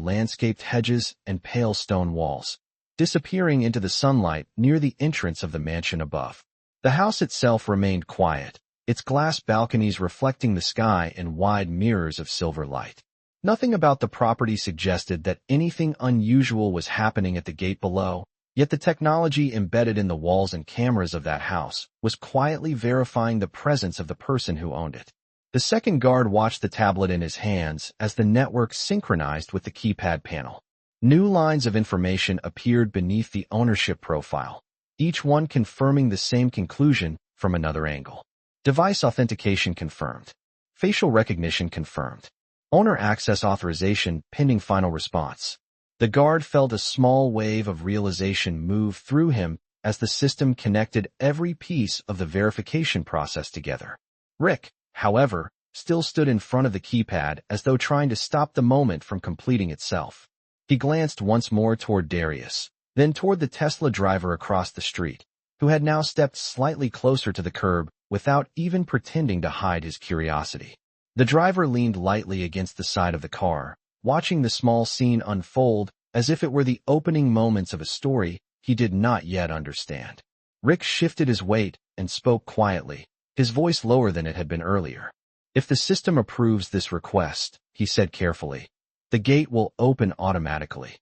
landscaped hedges and pale stone walls, disappearing into the sunlight near the entrance of the mansion above. The house itself remained quiet, its glass balconies reflecting the sky in wide mirrors of silver light. Nothing about the property suggested that anything unusual was happening at the gate below, yet the technology embedded in the walls and cameras of that house was quietly verifying the presence of the person who owned it. The second guard watched the tablet in his hands as the network synchronized with the keypad panel. New lines of information appeared beneath the ownership profile, each one confirming the same conclusion from another angle. Device authentication confirmed. Facial recognition confirmed. Owner access authorization pending final response. The guard felt a small wave of realization move through him as the system connected every piece of the verification process together. Rick, however, still stood in front of the keypad as though trying to stop the moment from completing itself. He glanced once more toward Darius, then toward the Tesla driver across the street, who had now stepped slightly closer to the curb without even pretending to hide his curiosity. The driver leaned lightly against the side of the car, watching the small scene unfold as if it were the opening moments of a story he did not yet understand. Rick shifted his weight and spoke quietly, his voice lower than it had been earlier. "If the system approves this request," he said carefully, "the gate will open automatically."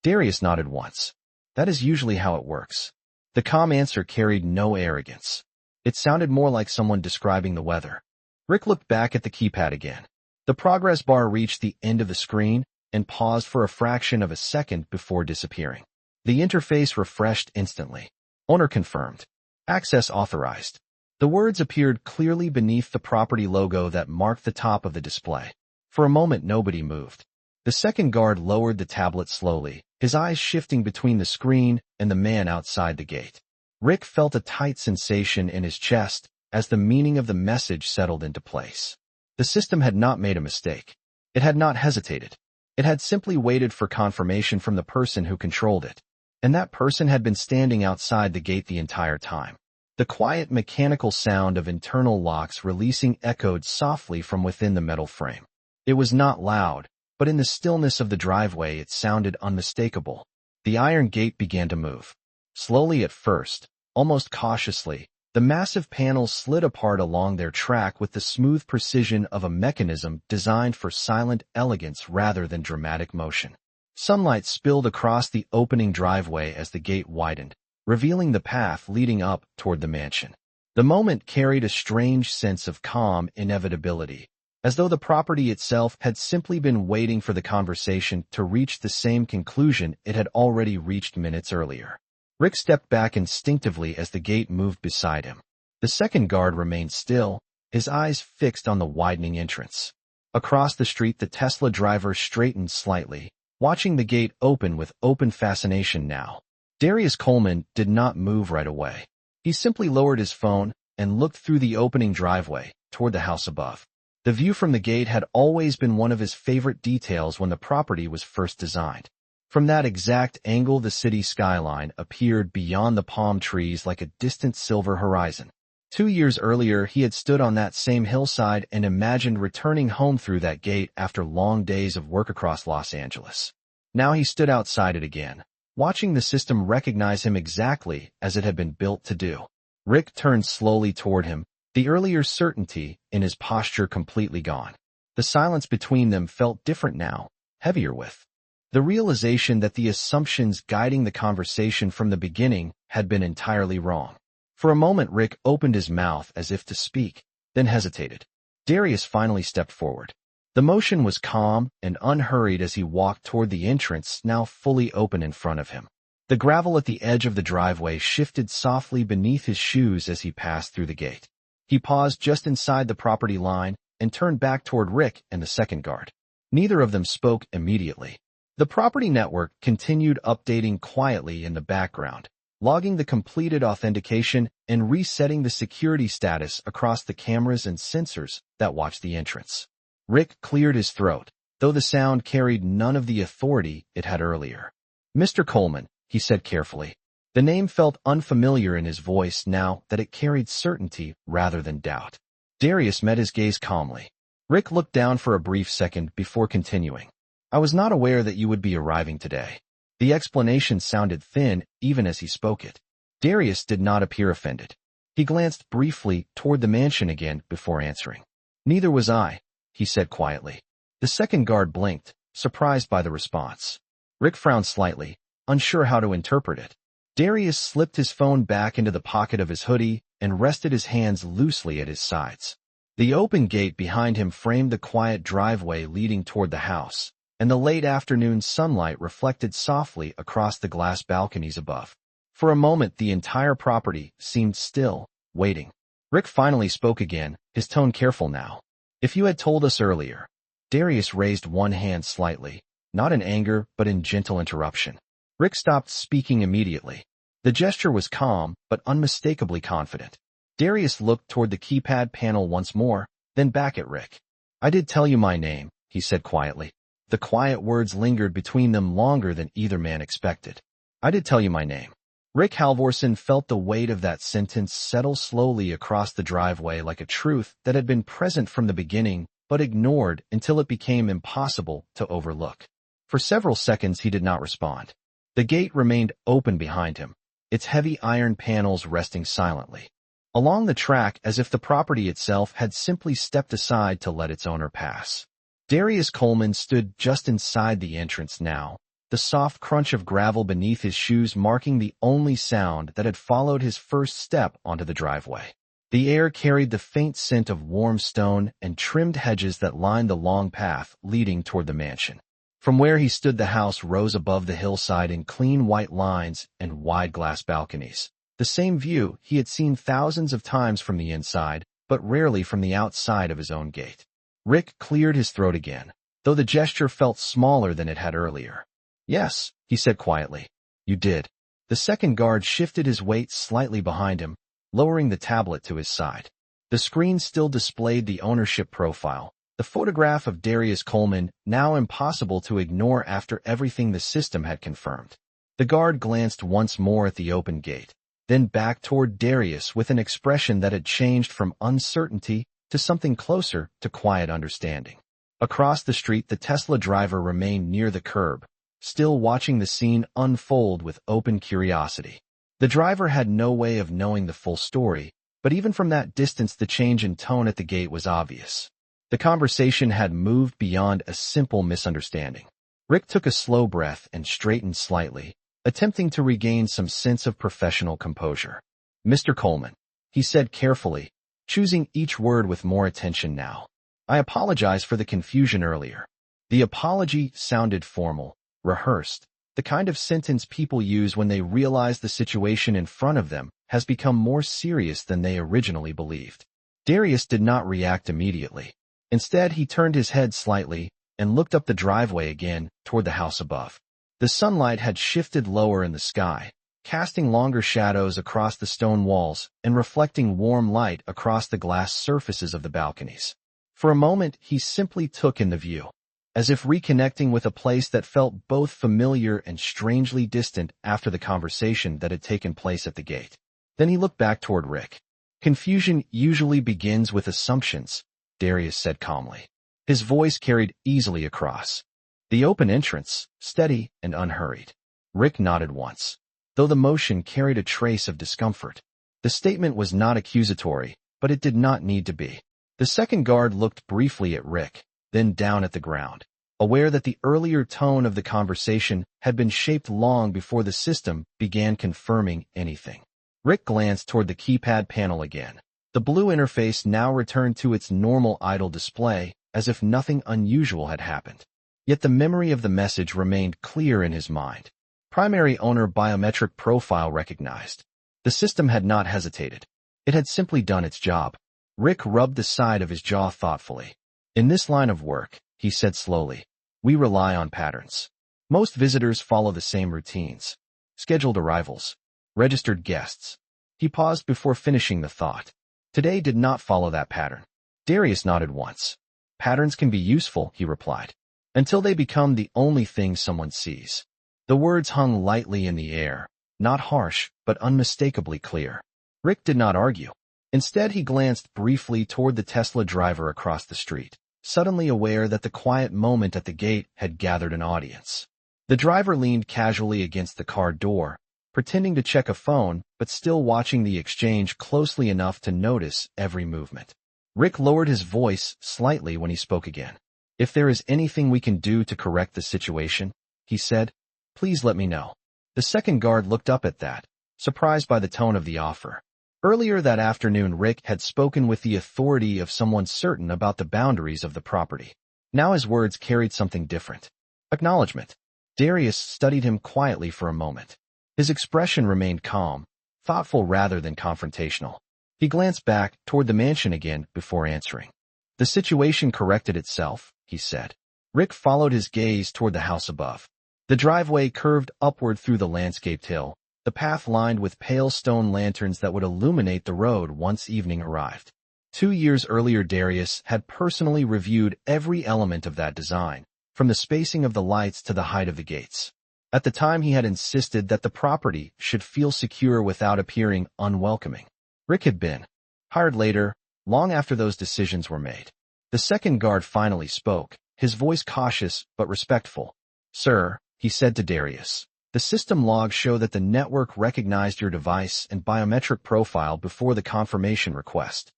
Darius nodded once. "That is usually how it works." The calm answer carried no arrogance. It sounded more like someone describing the weather. Rick looked back at the keypad again. The progress bar reached the end of the screen and paused for a fraction of a second before disappearing. The interface refreshed instantly. Owner confirmed. Access authorized. The words appeared clearly beneath the property logo that marked the top of the display. For a moment, nobody moved. The second guard lowered the tablet slowly, his eyes shifting between the screen and the man outside the gate. Rick felt a tight sensation in his chest as the meaning of the message settled into place. The system had not made a mistake. It had not hesitated. It had simply waited for confirmation from the person who controlled it. And that person had been standing outside the gate the entire time. The quiet mechanical sound of internal locks releasing echoed softly from within the metal frame. It was not loud, but in the stillness of the driveway it sounded unmistakable. The iron gate began to move. Slowly at first, almost cautiously, the massive panels slid apart along their track with the smooth precision of a mechanism designed for silent elegance rather than dramatic motion. Sunlight spilled across the opening driveway as the gate widened, revealing the path leading up toward the mansion. The moment carried a strange sense of calm inevitability, as though the property itself had simply been waiting for the conversation to reach the same conclusion it had already reached minutes earlier. Rick stepped back instinctively as the gate moved beside him. The second guard remained still, his eyes fixed on the widening entrance. Across the street, the Tesla driver straightened slightly, watching the gate open with open fascination now. Darius Coleman did not move right away. He simply lowered his phone and looked through the opening driveway toward the house above. The view from the gate had always been one of his favorite details when the property was first designed. From that exact angle, the city skyline appeared beyond the palm trees like a distant silver horizon. 2 years earlier, he had stood on that same hillside and imagined returning home through that gate after long days of work across Los Angeles. Now he stood outside it again, watching the system recognize him exactly as it had been built to do. Rick turned slowly toward him, the earlier certainty in his posture completely gone. The silence between them felt different now, heavier with the realization that the assumptions guiding the conversation from the beginning had been entirely wrong. For a moment, Rick opened his mouth as if to speak, then hesitated. Darius finally stepped forward. The motion was calm and unhurried as he walked toward the entrance now fully open in front of him. The gravel at the edge of the driveway shifted softly beneath his shoes as he passed through the gate. He paused just inside the property line and turned back toward Rick and the second guard. Neither of them spoke immediately. The property network continued updating quietly in the background, logging the completed authentication and resetting the security status across the cameras and sensors that watched the entrance. Rick cleared his throat, though the sound carried none of the authority it had earlier. "Mr. Coleman," he said carefully. The name felt unfamiliar in his voice now that it carried certainty rather than doubt. Darius met his gaze calmly. Rick looked down for a brief second before continuing. "I was not aware that you would be arriving today." The explanation sounded thin even as he spoke it. Darius did not appear offended. He glanced briefly toward the mansion again before answering. "Neither was I," he said quietly. The second guard blinked, surprised by the response. Rick frowned slightly, unsure how to interpret it. Darius slipped his phone back into the pocket of his hoodie and rested his hands loosely at his sides. The open gate behind him framed the quiet driveway leading toward the house, and the late afternoon sunlight reflected softly across the glass balconies above. For a moment, the entire property seemed still, waiting. Rick finally spoke again, his tone careful now. "If you had told us earlier." Darius raised one hand slightly, not in anger but in gentle interruption. Rick stopped speaking immediately. The gesture was calm, but unmistakably confident. Darius looked toward the keypad panel once more, then back at Rick. "I did tell you my name," he said quietly. The quiet words lingered between them longer than either man expected. "I did tell you my name." Rick Halvorson felt the weight of that sentence settle slowly across the driveway like a truth that had been present from the beginning, but ignored until it became impossible to overlook. For several seconds he did not respond. The gate remained open behind him, its heavy iron panels resting silently along the track as if the property itself had simply stepped aside to let its owner pass. Darius Coleman stood just inside the entrance now, the soft crunch of gravel beneath his shoes marking the only sound that had followed his first step onto the driveway. The air carried the faint scent of warm stone and trimmed hedges that lined the long path leading toward the mansion. From where he stood, the house rose above the hillside in clean white lines and wide glass balconies. The same view he had seen thousands of times from the inside, but rarely from the outside of his own gate. Rick cleared his throat again, though the gesture felt smaller than it had earlier. "Yes," he said quietly. "You did." The second guard shifted his weight slightly behind him, lowering the tablet to his side. The screen still displayed the ownership profile, the photograph of Darius Coleman, now impossible to ignore after everything the system had confirmed. The guard glanced once more at the open gate, then back toward Darius with an expression that had changed from uncertainty to something closer to quiet understanding. Across the street, the Tesla driver remained near the curb, still watching the scene unfold with open curiosity. The driver had no way of knowing the full story, but even from that distance the change in tone at the gate was obvious. The conversation had moved beyond a simple misunderstanding. Rick took a slow breath and straightened slightly, attempting to regain some sense of professional composure. "Mr. Coleman," he said carefully, choosing each word with more attention now. "I apologize for the confusion earlier." The apology sounded formal, rehearsed, the kind of sentence people use when they realize the situation in front of them has become more serious than they originally believed. Darius did not react immediately. Instead, he turned his head slightly and looked up the driveway again toward the house above. The sunlight had shifted lower in the sky, casting longer shadows across the stone walls and reflecting warm light across the glass surfaces of the balconies. For a moment, he simply took in the view, as if reconnecting with a place that felt both familiar and strangely distant after the conversation that had taken place at the gate. Then he looked back toward Rick. "Confusion usually begins with assumptions," Darius said calmly. His voice carried easily across. The open entrance, steady and unhurried. Rick nodded once, though the motion carried a trace of discomfort. The statement was not accusatory, but it did not need to be. The second guard looked briefly at Rick, then down at the ground, aware that the earlier tone of the conversation had been shaped long before the system began confirming anything. Rick glanced toward the keypad panel again. The blue interface now returned to its normal idle display, as if nothing unusual had happened. Yet the memory of the message remained clear in his mind. Primary owner biometric profile recognized. The system had not hesitated. It had simply done its job. Rick rubbed the side of his jaw thoughtfully. In this line of work, he said slowly, we rely on patterns. Most visitors follow the same routines. Scheduled arrivals. Registered guests. He paused before finishing the thought. Today did not follow that pattern. Darius nodded once. Patterns can be useful, he replied, until they become the only thing someone sees. The words hung lightly in the air, not harsh, but unmistakably clear. Rick did not argue. Instead, he glanced briefly toward the Tesla driver across the street, suddenly aware that the quiet moment at the gate had gathered an audience. The driver leaned casually against the car door, pretending to check a phone, but still watching the exchange closely enough to notice every movement. Rick lowered his voice slightly when he spoke again. If there is anything we can do to correct the situation, he said, please let me know. The second guard looked up at that, surprised by the tone of the offer. Earlier that afternoon, Rick had spoken with the authority of someone certain about the boundaries of the property. Now his words carried something different. Acknowledgement. Darius studied him quietly for a moment. His expression remained calm, thoughtful rather than confrontational. He glanced back toward the mansion again before answering. The situation corrected itself, he said. Rick followed his gaze toward the house above. The driveway curved upward through the landscaped hill, the path lined with pale stone lanterns that would illuminate the road once evening arrived. 2 years earlier, Darius had personally reviewed every element of that design, from the spacing of the lights to the height of the gates. At the time, he had insisted that the property should feel secure without appearing unwelcoming. Rick had been hired later, long after those decisions were made. The second guard finally spoke, his voice cautious but respectful. Sir, he said to Darius, the system logs show that the network recognized your device and biometric profile before the confirmation request.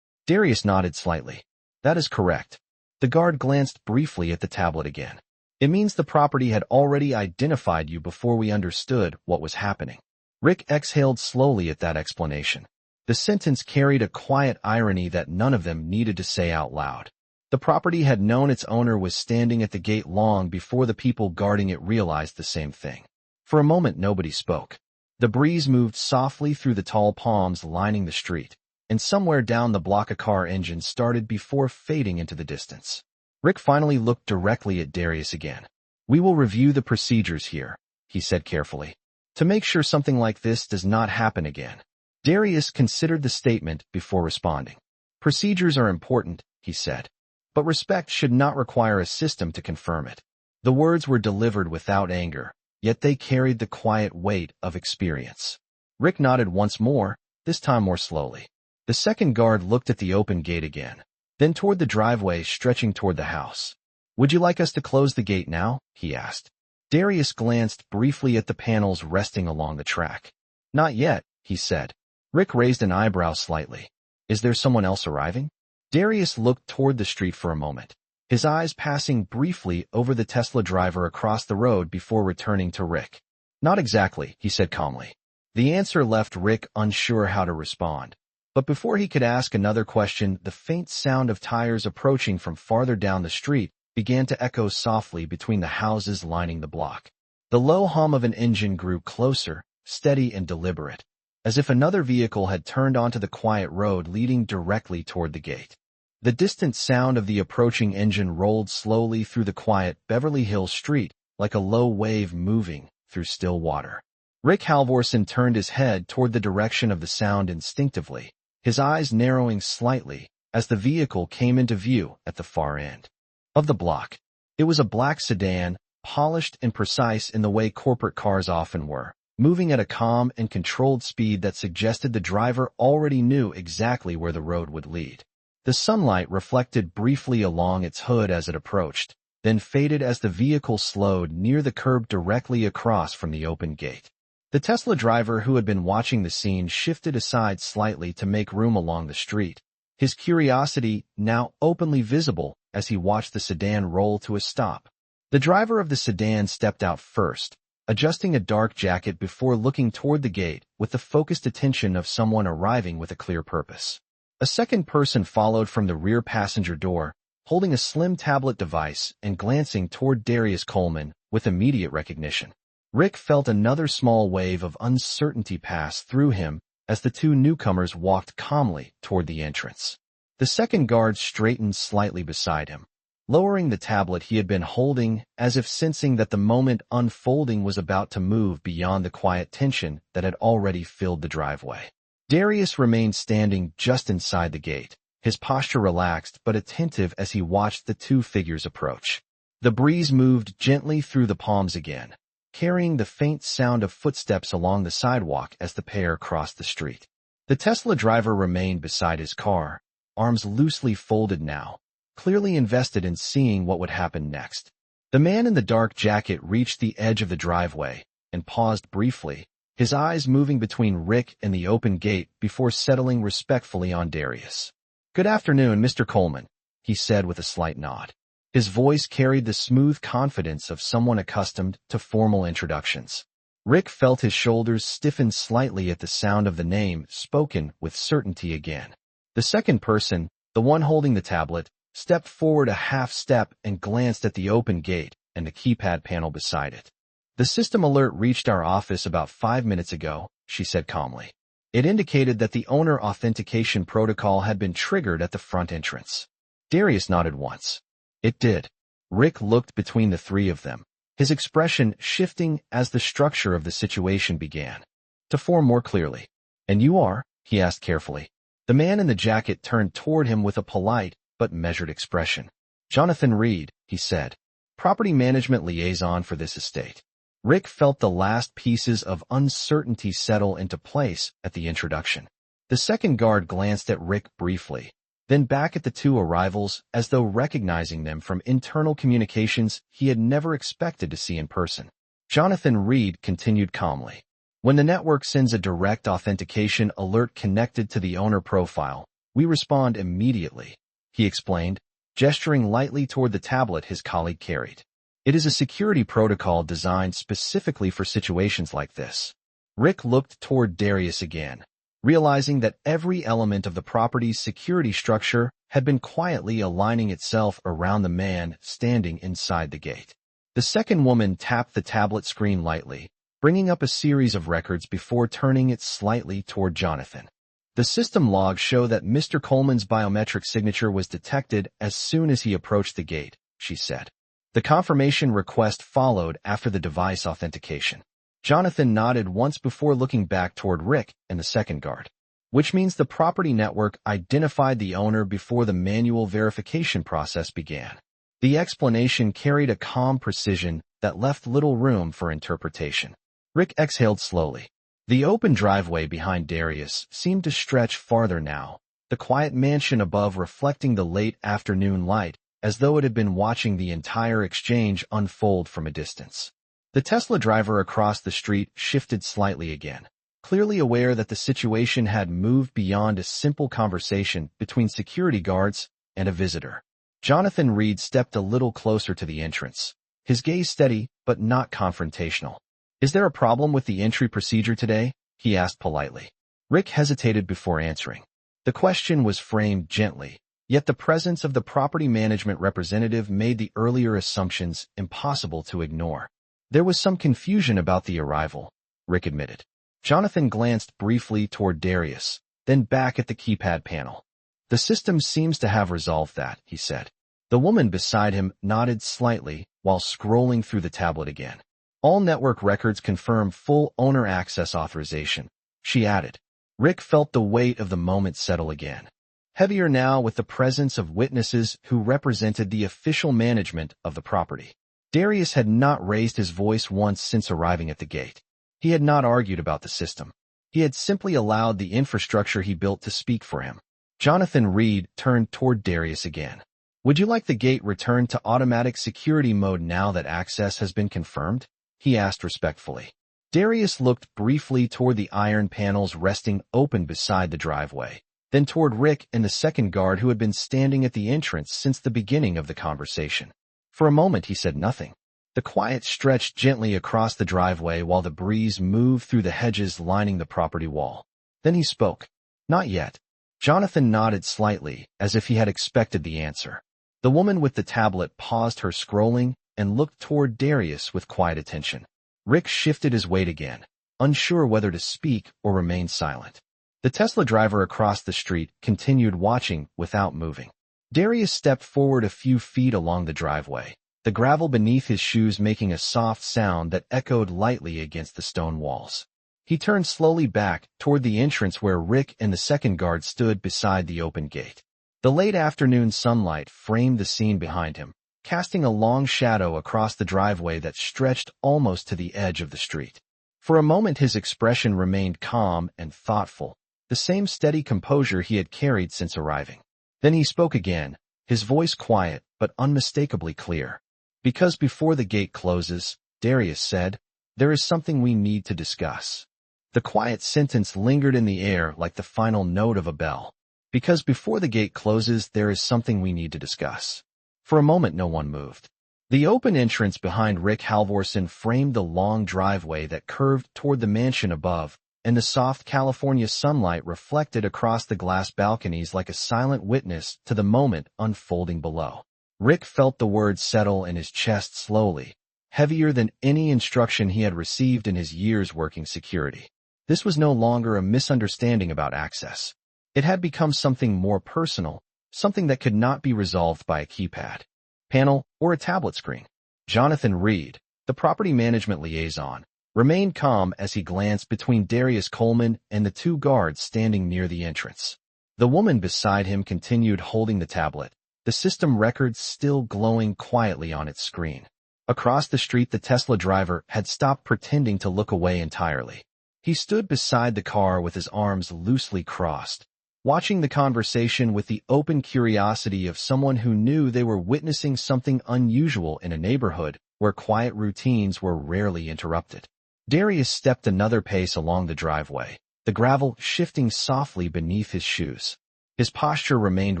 Darius nodded slightly. That is correct. The guard glanced briefly at the tablet again. It means the property had already identified you before we understood what was happening. Rick exhaled slowly at that explanation. The sentence carried a quiet irony that none of them needed to say out loud. The property had known its owner was standing at the gate long before the people guarding it realized the same thing. For a moment, nobody spoke. The breeze moved softly through the tall palms lining the street, and somewhere down the block a car engine started before fading into the distance. Rick finally looked directly at Darius again. We will review the procedures here, he said carefully, to make sure something like this does not happen again. Darius considered the statement before responding. Procedures are important, he said, but respect should not require a system to confirm it. The words were delivered without anger, yet they carried the quiet weight of experience. Rick nodded once more, this time more slowly. The second guard looked at the open gate again, then toward the driveway stretching toward the house. Would you like us to close the gate now? He asked. Darius glanced briefly at the panels resting along the track. Not yet, he said. Rick raised an eyebrow slightly. Is there someone else arriving? Darius looked toward the street for a moment, his eyes passing briefly over the Tesla driver across the road before returning to Rick. Not exactly, he said calmly. The answer left Rick unsure how to respond. But before he could ask another question, the faint sound of tires approaching from farther down the street began to echo softly between the houses lining the block. The low hum of an engine grew closer, steady and deliberate, as if another vehicle had turned onto the quiet road leading directly toward the gate. The distant sound of the approaching engine rolled slowly through the quiet Beverly Hills street like a low wave moving through still water. Rick Halvorsen turned his head toward the direction of the sound instinctively, his eyes narrowing slightly as the vehicle came into view at the far end of the block. It was a black sedan, polished and precise in the way corporate cars often were, moving at a calm and controlled speed that suggested the driver already knew exactly where the road would lead. The sunlight reflected briefly along its hood as it approached, then faded as the vehicle slowed near the curb directly across from the open gate. The Tesla driver who had been watching the scene shifted aside slightly to make room along the street, his curiosity now openly visible as he watched the sedan roll to a stop. The driver of the sedan stepped out first, adjusting a dark jacket before looking toward the gate with the focused attention of someone arriving with a clear purpose. A second person followed from the rear passenger door, holding a slim tablet device and glancing toward Darius Coleman with immediate recognition. Rick felt another small wave of uncertainty pass through him as the two newcomers walked calmly toward the entrance. The second guard straightened slightly beside him, lowering the tablet he had been holding as if sensing that the moment unfolding was about to move beyond the quiet tension that had already filled the driveway. Darius remained standing just inside the gate, his posture relaxed but attentive as he watched the two figures approach. The breeze moved gently through the palms again, carrying the faint sound of footsteps along the sidewalk as the pair crossed the street. The Tesla driver remained beside his car, arms loosely folded now, clearly invested in seeing what would happen next. The man in the dark jacket reached the edge of the driveway and paused briefly, his eyes moving between Rick and the open gate before settling respectfully on Darius. "Good afternoon, Mr. Coleman," he said with a slight nod. His voice carried the smooth confidence of someone accustomed to formal introductions. Rick felt his shoulders stiffen slightly at the sound of the name spoken with certainty again. The second person, the one holding the tablet, stepped forward a half step and glanced at the open gate and the keypad panel beside it. "The system alert reached our office about 5 minutes ago," she said calmly. It indicated that the owner authentication protocol had been triggered at the front entrance. Darius nodded once. It did. Rick looked between the three of them, his expression shifting as the structure of the situation began to form more clearly. "And you are?" he asked carefully. The man in the jacket turned toward him with a polite but measured expression. "Jonathan Reed," he said, "property management liaison for this estate." Rick felt the last pieces of uncertainty settle into place at the introduction. The second guard glanced at Rick briefly, then back at the two arrivals as though recognizing them from internal communications he had never expected to see in person. Jonathan Reed continued calmly. "When the network sends a direct authentication alert connected to the owner profile, we respond immediately," he explained, gesturing lightly toward the tablet his colleague carried. "It is a security protocol designed specifically for situations like this." Rick looked toward Darius again, realizing that every element of the property's security structure had been quietly aligning itself around the man standing inside the gate. The second woman tapped the tablet screen lightly, bringing up a series of records before turning it slightly toward Jonathan. "The system logs show that Mr. Coleman's biometric signature was detected as soon as he approached the gate," she said. The confirmation request followed after the device authentication. Jonathan nodded once before looking back toward Rick and the second guard. "Which means the property network identified the owner before the manual verification process began." The explanation carried a calm precision that left little room for interpretation. Rick exhaled slowly. The open driveway behind Darius seemed to stretch farther now, the quiet mansion above reflecting the late afternoon light as though it had been watching the entire exchange unfold from a distance. The Tesla driver across the street shifted slightly again, clearly aware that the situation had moved beyond a simple conversation between security guards and a visitor. Jonathan Reed stepped a little closer to the entrance, his gaze steady but not confrontational. "Is there a problem with the entry procedure today?" he asked politely. Rick hesitated before answering. The question was framed gently, yet the presence of the property management representative made the earlier assumptions impossible to ignore. "There was some confusion about the arrival," Rick admitted. Jonathan glanced briefly toward Darius, then back at the keypad panel. "The system seems to have resolved that," he said. The woman beside him nodded slightly while scrolling through the tablet again. "All network records confirm full owner access authorization," she added. Rick felt the weight of the moment settle again, heavier now with the presence of witnesses who represented the official management of the property. Darius had not raised his voice once since arriving at the gate. He had not argued about the system. He had simply allowed the infrastructure he built to speak for him. Jonathan Reed turned toward Darius again. "Would you like the gate returned to automatic security mode now that access has been confirmed?" he asked respectfully. Darius looked briefly toward the iron panels resting open beside the driveway, then toward Rick and the second guard who had been standing at the entrance since the beginning of the conversation. For a moment he said nothing. The quiet stretched gently across the driveway while the breeze moved through the hedges lining the property wall. Then he spoke. "Not yet." Jonathan nodded slightly, as if he had expected the answer. The woman with the tablet paused her scrolling and looked toward Darius with quiet attention. Rick shifted his weight again, unsure whether to speak or remain silent. The Tesla driver across the street continued watching without moving. Darius stepped forward a few feet along the driveway, the gravel beneath his shoes making a soft sound that echoed lightly against the stone walls. He turned slowly back toward the entrance where Rick and the second guard stood beside the open gate. The late afternoon sunlight framed the scene behind him, casting a long shadow across the driveway that stretched almost to the edge of the street. For a moment his expression remained calm and thoughtful, the same steady composure he had carried since arriving. Then he spoke again, his voice quiet but unmistakably clear. "Because before the gate closes," Darius said, "there is something we need to discuss." The quiet sentence lingered in the air like the final note of a bell. "Because before the gate closes, there is something we need to discuss." For a moment no one moved. The open entrance behind Rick Halvorsen framed the long driveway that curved toward the mansion above, and the soft California sunlight reflected across the glass balconies like a silent witness to the moment unfolding below. Rick felt the words settle in his chest slowly, heavier than any instruction he had received in his years working security. This was no longer a misunderstanding about access. It had become something more personal, something that could not be resolved by a keypad, panel, or a tablet screen. Jonathan Reed, the property management liaison, remained calm as he glanced between Darius Coleman and the two guards standing near the entrance. The woman beside him continued holding the tablet, the system records still glowing quietly on its screen. Across the street, the Tesla driver had stopped pretending to look away entirely. He stood beside the car with his arms loosely crossed, watching the conversation with the open curiosity of someone who knew they were witnessing something unusual in a neighborhood where quiet routines were rarely interrupted. Darius stepped another pace along the driveway, the gravel shifting softly beneath his shoes. His posture remained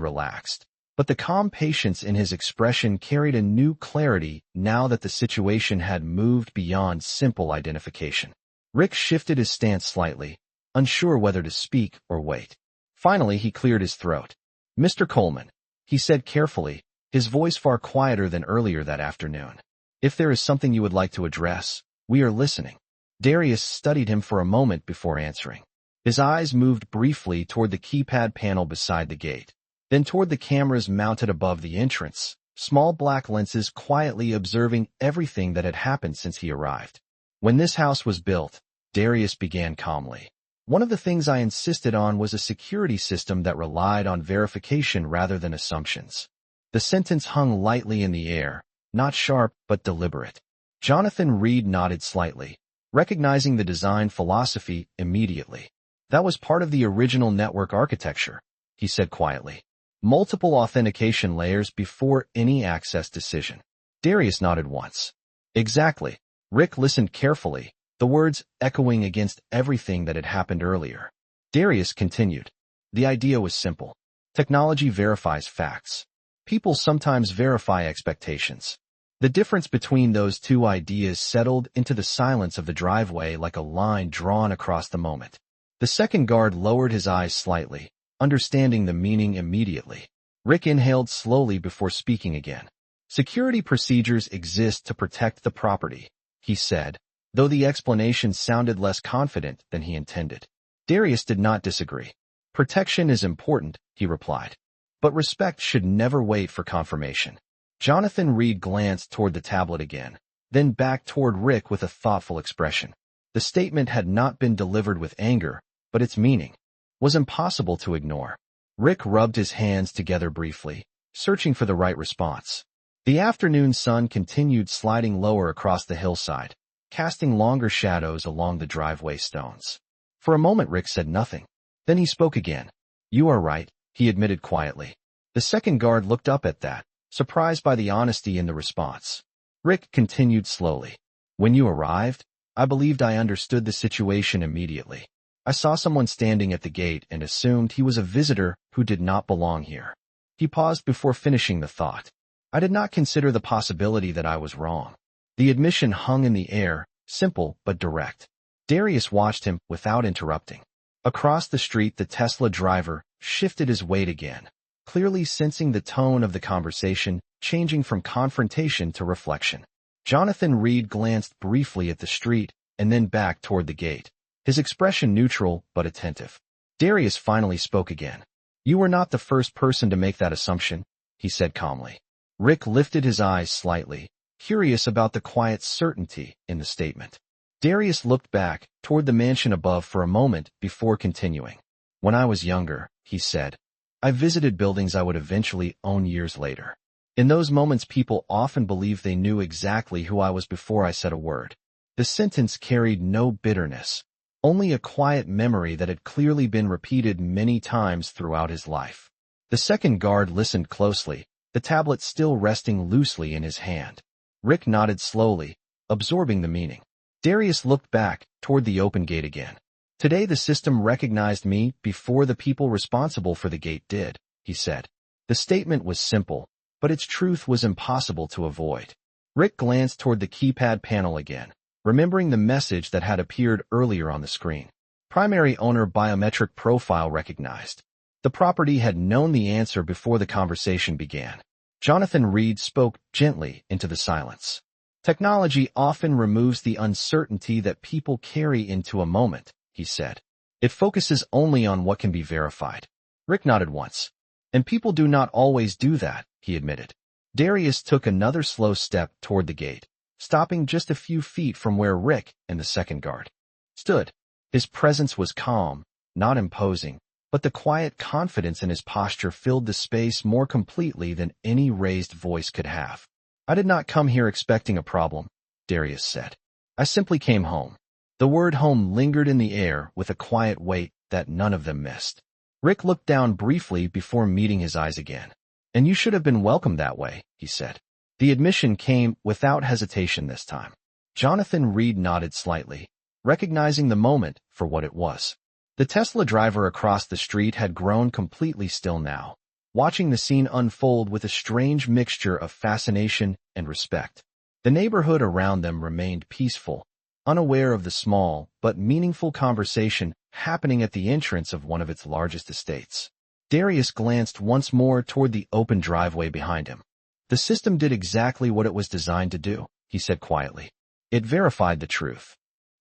relaxed, but the calm patience in his expression carried a new clarity now that the situation had moved beyond simple identification. Rick shifted his stance slightly, unsure whether to speak or wait. Finally, he cleared his throat. "Mr. Coleman," he said carefully, his voice far quieter than earlier that afternoon. "If there is something you would like to address, we are listening." Darius studied him for a moment before answering. His eyes moved briefly toward the keypad panel beside the gate, then toward the cameras mounted above the entrance, small black lenses quietly observing everything that had happened since he arrived. "When this house was built," Darius began calmly, "one of the things I insisted on was a security system that relied on verification rather than assumptions." The sentence hung lightly in the air, not sharp but deliberate. Jonathan Reed nodded slightly, recognizing the design philosophy immediately. "That was part of the original network architecture," he said quietly. "Multiple authentication layers before any access decision." Darius nodded once. "Exactly." Rick listened carefully, the words echoing against everything that had happened earlier. Darius continued. "The idea was simple. Technology verifies facts. People sometimes verify expectations." The difference between those two ideas settled into the silence of the driveway like a line drawn across the moment. The second guard lowered his eyes slightly, understanding the meaning immediately. Rick inhaled slowly before speaking again. "Security procedures exist to protect the property," he said, though the explanation sounded less confident than he intended. Darius did not disagree. "Protection is important," he replied, "but respect should never wait for confirmation." Jonathan Reed glanced toward the tablet again, then back toward Rick with a thoughtful expression. The statement had not been delivered with anger, but its meaning was impossible to ignore. Rick rubbed his hands together briefly, searching for the right response. The afternoon sun continued sliding lower across the hillside, casting longer shadows along the driveway stones. For a moment Rick said nothing. Then he spoke again. "You are right," he admitted quietly. The second guard looked up at that, surprised by the honesty in the response. Rick continued slowly. "When you arrived, I believed I understood the situation immediately. I saw someone standing at the gate and assumed he was a visitor who did not belong here." He paused before finishing the thought. "I did not consider the possibility that I was wrong." The admission hung in the air, simple but direct. Darius watched him without interrupting. Across the street, the Tesla driver shifted his weight again, clearly sensing the tone of the conversation changing from confrontation to reflection. Jonathan Reed glanced briefly at the street and then back toward the gate, his expression neutral but attentive. Darius finally spoke again. "You were not the first person to make that assumption," he said calmly. Rick lifted his eyes slightly, curious about the quiet certainty in the statement. Darius looked back toward the mansion above for a moment before continuing. "When I was younger," he said, "I visited buildings I would eventually own years later. In those moments, people often believed they knew exactly who I was before I said a word." The sentence carried no bitterness, only a quiet memory that had clearly been repeated many times throughout his life. The second guard listened closely, the tablet still resting loosely in his hand. Rick nodded slowly, absorbing the meaning. Darius looked back toward the open gate again. "Today the system recognized me before the people responsible for the gate did," he said. The statement was simple, but its truth was impossible to avoid. Rick glanced toward the keypad panel again, remembering the message that had appeared earlier on the screen. Primary owner biometric profile recognized. The property had known the answer before the conversation began. Jonathan Reed spoke gently into the silence. "Technology often removes the uncertainty that people carry into a moment," he said. "It focuses only on what can be verified." Rick nodded once. "And people do not always do that," he admitted. Darius took another slow step toward the gate, stopping just a few feet from where Rick and the second guard stood. His presence was calm, not imposing, but the quiet confidence in his posture filled the space more completely than any raised voice could have. "I did not come here expecting a problem," Darius said. "I simply came home." The word home lingered in the air with a quiet weight that none of them missed. Rick looked down briefly before meeting his eyes again. "And you should have been welcomed that way," he said. The admission came without hesitation this time. Jonathan Reed nodded slightly, recognizing the moment for what it was. The Tesla driver across the street had grown completely still now, watching the scene unfold with a strange mixture of fascination and respect. The neighborhood around them remained peaceful, unaware of the small but meaningful conversation happening at the entrance of one of its largest estates. Darius glanced once more toward the open driveway behind him. "The system did exactly what it was designed to do," he said quietly. "It verified the truth."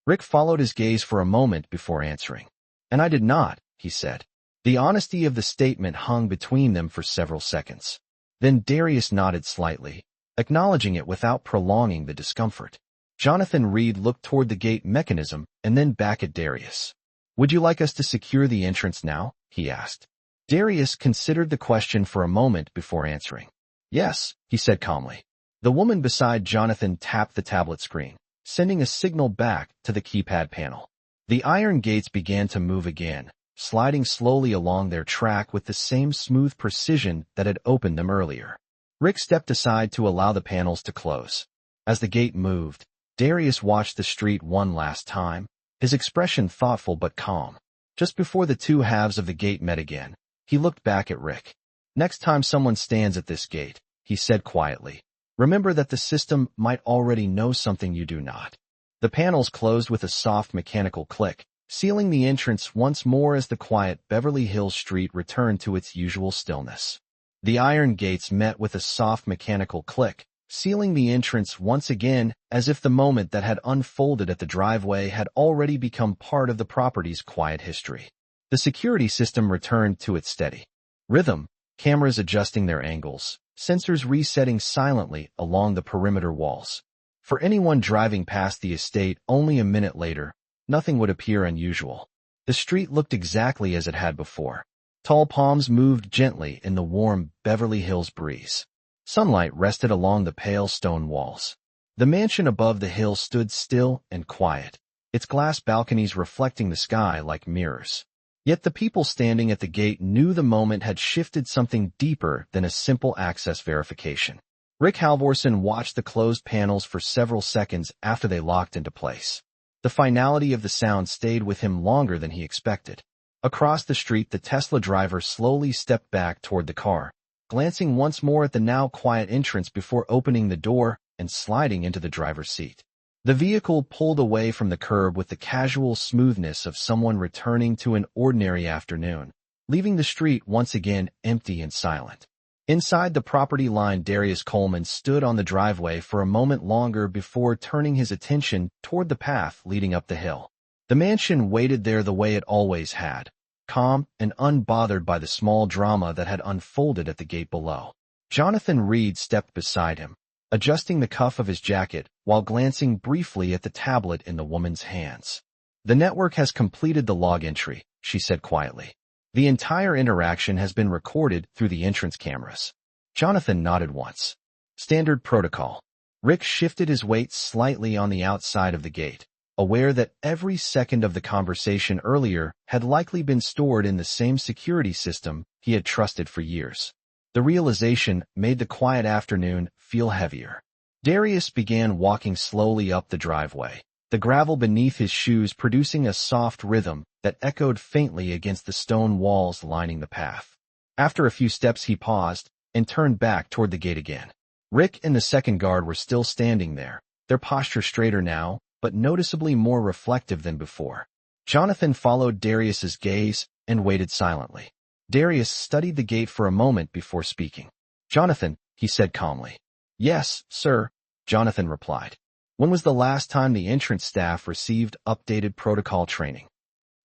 Rick followed his gaze for a moment before answering. "And I did not," he said. The honesty of the statement hung between them for several seconds. Then Darius nodded slightly, acknowledging it without prolonging the discomfort. Jonathan Reed looked toward the gate mechanism and then back at Darius. "Would you like us to secure the entrance now?" he asked. Darius considered the question for a moment before answering. "Yes," he said calmly. The woman beside Jonathan tapped the tablet screen, sending a signal back to the keypad panel. The iron gates began to move again, sliding slowly along their track with the same smooth precision that had opened them earlier. Rick stepped aside to allow the panels to close. As the gate moved, Darius watched the street one last time, his expression thoughtful but calm. Just before the two halves of the gate met again, he looked back at Rick. "Next time someone stands at this gate," he said quietly, "remember that the system might already know something you do not." The panels closed with a soft mechanical click, sealing the entrance once more as the quiet Beverly Hills street returned to its usual stillness. The iron gates met with a soft mechanical click, sealing the entrance once again as if the moment that had unfolded at the driveway had already become part of the property's quiet history. The security system returned to its steady rhythm, cameras adjusting their angles, sensors resetting silently along the perimeter walls. For anyone driving past the estate only a minute later, nothing would appear unusual. The street looked exactly as it had before. Tall palms moved gently in the warm Beverly Hills breeze. Sunlight rested along the pale stone walls. The mansion above the hill stood still and quiet, its glass balconies reflecting the sky like mirrors. Yet the people standing at the gate knew the moment had shifted something deeper than a simple access verification. Rick Halvorsen watched the closed panels for several seconds after they locked into place. The finality of the sound stayed with him longer than he expected. Across the street, the Tesla driver slowly stepped back toward the car, glancing once more at the now quiet entrance before opening the door and sliding into the driver's seat. The vehicle pulled away from the curb with the casual smoothness of someone returning to an ordinary afternoon, leaving the street once again empty and silent. Inside the property line, Darius Coleman stood on the driveway for a moment longer before turning his attention toward the path leading up the hill. The mansion waited there the way it always had, calm and unbothered by the small drama that had unfolded at the gate below. Jonathan Reed stepped beside him, adjusting the cuff of his jacket while glancing briefly at the tablet in the woman's hands. "The network has completed the log entry," she said quietly. "The entire interaction has been recorded through the entrance cameras." Jonathan nodded once. "Standard protocol." Rick shifted his weight slightly on the outside of the gate, aware that every second of the conversation earlier had likely been stored in the same security system he had trusted for years. The realization made the quiet afternoon feel heavier. Darius began walking slowly up the driveway, the gravel beneath his shoes producing a soft rhythm that echoed faintly against the stone walls lining the path. After a few steps he paused and turned back toward the gate again. Rick and the second guard were still standing there, their posture straighter now, but noticeably more reflective than before. Jonathan followed Darius's gaze and waited silently. Darius studied the gate for a moment before speaking. "Jonathan," he said calmly. "Yes, sir," Jonathan replied. "When was the last time the entrance staff received updated protocol training?"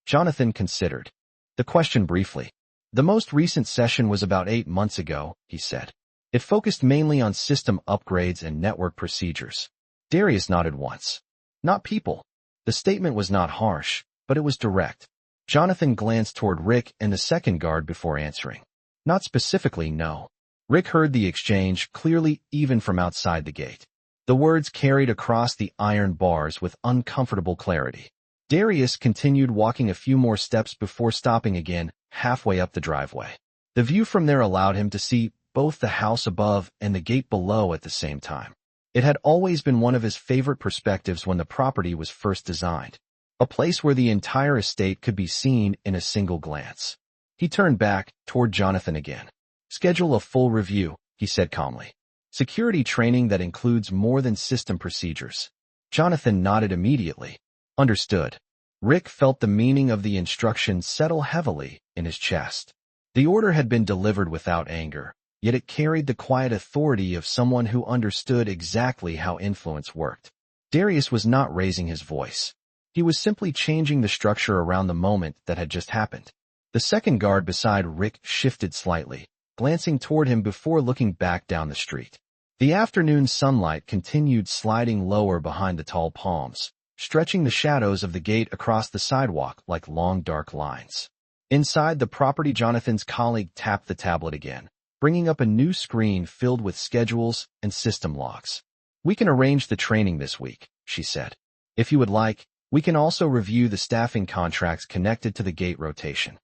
Jonathan considered the question briefly. "The most recent session was about 8 months ago," he said. "It focused mainly on system upgrades and network procedures." Darius nodded once. "Not people." The statement was not harsh, but it was direct. Jonathan glanced toward Rick and the second guard before answering. "Not specifically, no." Rick heard the exchange clearly even from outside the gate. The words carried across the iron bars with uncomfortable clarity. Darius continued walking a few more steps before stopping again, halfway up the driveway. The view from there allowed him to see both the house above and the gate below at the same time. It had always been one of his favorite perspectives when the property was first designed, a place where the entire estate could be seen in a single glance. He turned back toward Jonathan again. "Schedule a full review," he said calmly. "Security training that includes more than system procedures." Jonathan nodded immediately. "Understood." Rick felt the meaning of the instruction settle heavily in his chest. The order had been delivered without anger, yet it carried the quiet authority of someone who understood exactly how influence worked. Darius was not raising his voice. He was simply changing the structure around the moment that had just happened. The second guard beside Rick shifted slightly, glancing toward him before looking back down the street. The afternoon sunlight continued sliding lower behind the tall palms, stretching the shadows of the gate across the sidewalk like long dark lines. Inside the property, Jonathan's colleague tapped the tablet again, bringing up a new screen filled with schedules and system logs. "We can arrange the training this week," she said. "If you would like, we can also review the staffing contracts connected to the gate rotation."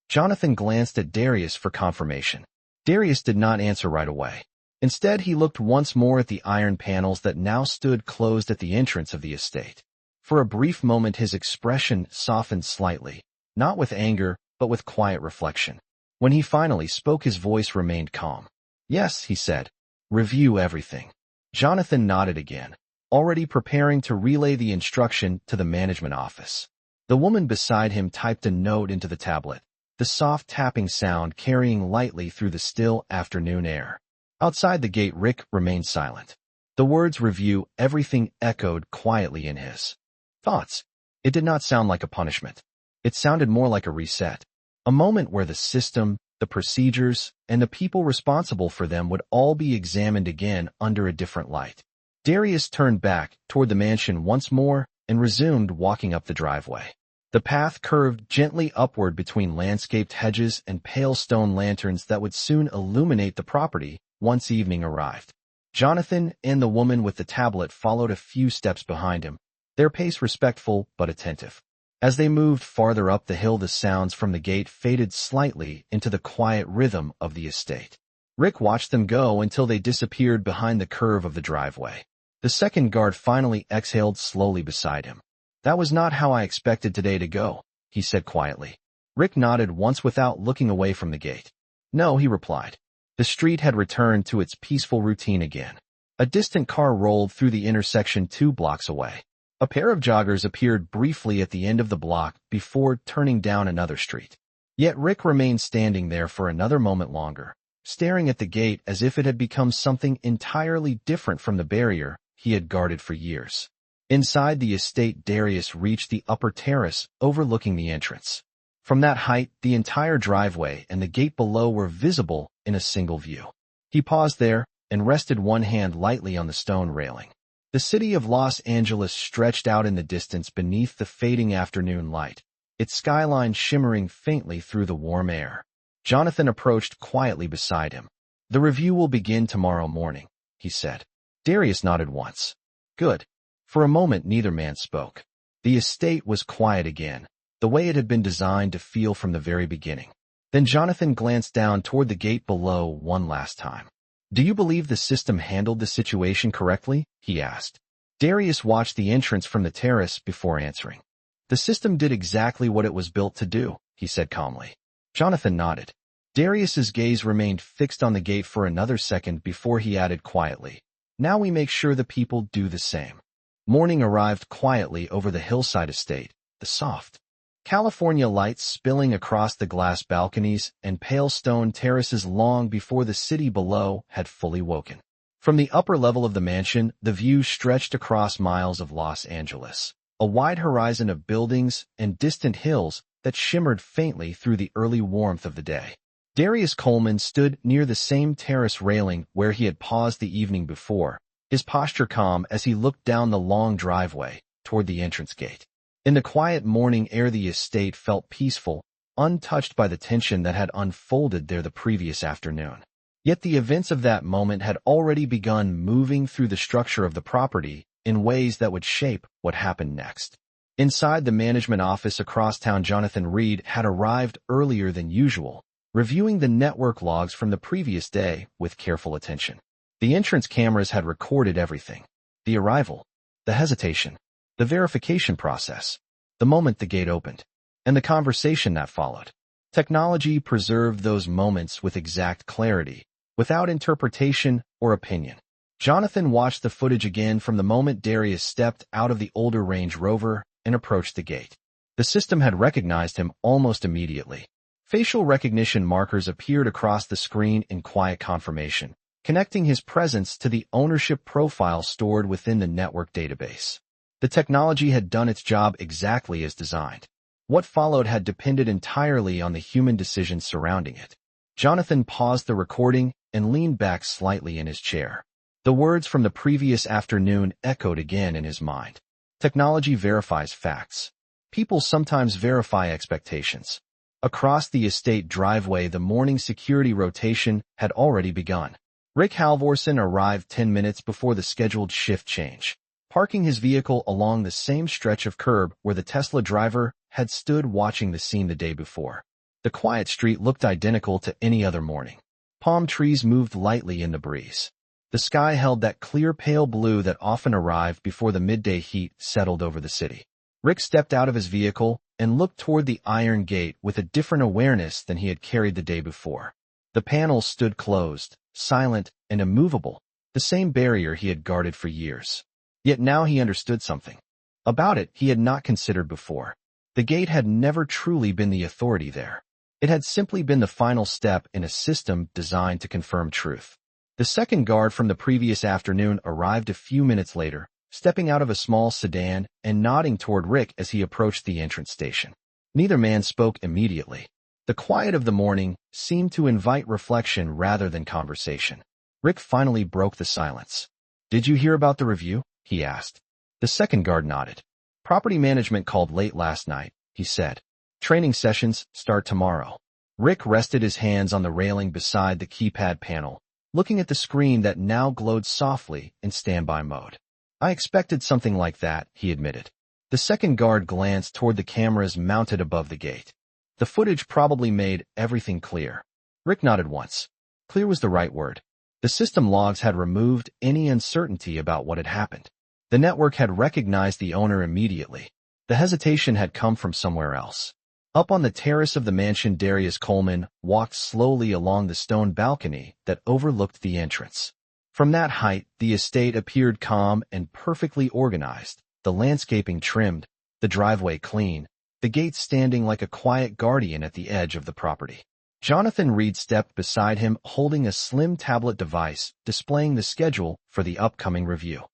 Jonathan glanced at Darius for confirmation. Darius did not answer right away. Instead, he looked once more at the iron panels that now stood closed at the entrance of the estate. For a brief moment his expression softened slightly, not with anger, but with quiet reflection. When he finally spoke, his voice remained calm. "Yes," he said. "Review everything." Jonathan nodded again, already preparing to relay the instruction to the management office. The woman beside him typed a note into the tablet, the soft tapping sound carrying lightly through the still afternoon air. Outside the gate, Rick remained silent. The words "review everything" echoed quietly in his thoughts. It did not sound like a punishment. It sounded more like a reset, a moment where the system, the procedures, and the people responsible for them would all be examined again under a different light. Darius turned back toward the mansion once more and resumed walking up the driveway. The path curved gently upward between landscaped hedges and pale stone lanterns that would soon illuminate the property once evening arrived. Jonathan and the woman with the tablet followed a few steps behind him, their pace respectful but attentive. As they moved farther up the hill, the sounds from the gate faded slightly into the quiet rhythm of the estate. Rick watched them go until they disappeared behind the curve of the driveway. The second guard finally exhaled slowly beside him. "That was not how I expected today to go," he said quietly. Rick nodded once without looking away from the gate. "No," he replied. The street had returned to its peaceful routine again. A distant car rolled through the intersection 2 blocks away. A pair of joggers appeared briefly at the end of the block before turning down another street. Yet Rick remained standing there for another moment longer, staring at the gate as if it had become something entirely different from the barrier he had guarded for years. Inside the estate, Darius reached the upper terrace overlooking the entrance. From that height, the entire driveway and the gate below were visible in a single view. He paused there and rested one hand lightly on the stone railing. The city of Los Angeles stretched out in the distance beneath the fading afternoon light, its skyline shimmering faintly through the warm air. Jonathan approached quietly beside him. "The review will begin tomorrow morning," he said. Darius nodded once. "Good." For a moment neither man spoke. The estate was quiet again, the way it had been designed to feel from the very beginning. Then Jonathan glanced down toward the gate below one last time. "Do you believe the system handled the situation correctly?" he asked. Darius watched the entrance from the terrace before answering. "The system did exactly what it was built to do," he said calmly. Jonathan nodded. Darius's gaze remained fixed on the gate for another second before he added quietly, "Now we make sure the people do the same." Morning arrived quietly over the hillside estate, the soft California lights spilling across the glass balconies and pale stone terraces long before the city below had fully woken. From the upper level of the mansion, the view stretched across miles of Los Angeles, a wide horizon of buildings and distant hills that shimmered faintly through the early warmth of the day. Darius Coleman stood near the same terrace railing where he had paused the evening before, his posture calm as he looked down the long driveway toward the entrance gate. In the quiet morning air, the estate felt peaceful, untouched by the tension that had unfolded there the previous afternoon. Yet the events of that moment had already begun moving through the structure of the property in ways that would shape what happened next. Inside the management office across town, Jonathan Reed had arrived earlier than usual, reviewing the network logs from the previous day with careful attention. The entrance cameras had recorded everything: the arrival, the hesitation, the verification process, the moment the gate opened, and the conversation that followed. Technology preserved those moments with exact clarity, without interpretation or opinion. Jonathan watched the footage again from the moment Darius stepped out of the older Range Rover and approached the gate. The system had recognized him almost immediately. Facial recognition markers appeared across the screen in quiet confirmation, connecting his presence to the ownership profile stored within the network database. The technology had done its job exactly as designed. What followed had depended entirely on the human decisions surrounding it. Jonathan paused the recording and leaned back slightly in his chair. The words from the previous afternoon echoed again in his mind. Technology verifies facts. People sometimes verify expectations. Across the estate driveway, the morning security rotation had already begun. Rick Halvorsen arrived 10 minutes before the scheduled shift change, parking his vehicle along the same stretch of curb where the Tesla driver had stood watching the scene the day before. The quiet street looked identical to any other morning. Palm trees moved lightly in the breeze. The sky held that clear pale blue that often arrived before the midday heat settled over the city. Rick stepped out of his vehicle and looked toward the iron gate with a different awareness than he had carried the day before. The panels stood closed, silent and immovable, the same barrier he had guarded for years. Yet now he understood something about it he had not considered before. The gate had never truly been the authority there. It had simply been the final step in a system designed to confirm truth. The second guard from the previous afternoon arrived a few minutes later, stepping out of a small sedan and nodding toward Rick as he approached the entrance station. Neither man spoke immediately. The quiet of the morning seemed to invite reflection rather than conversation. Rick finally broke the silence. "Did you hear about the review?" he asked. The second guard nodded. "Property management called late last night," he said. "Training sessions start tomorrow." Rick rested his hands on the railing beside the keypad panel, looking at the screen that now glowed softly in standby mode. "I expected something like that," he admitted. The second guard glanced toward the cameras mounted above the gate. "The footage probably made everything clear." Rick nodded once. Clear was the right word. The system logs had removed any uncertainty about what had happened. The network had recognized the owner immediately. The hesitation had come from somewhere else. Up on the terrace of the mansion, Darius Coleman walked slowly along the stone balcony that overlooked the entrance. From that height, the estate appeared calm and perfectly organized, the landscaping trimmed, the driveway clean, the gate standing like a quiet guardian at the edge of the property. Jonathan Reed stepped beside him holding a slim tablet device displaying the schedule for the upcoming review.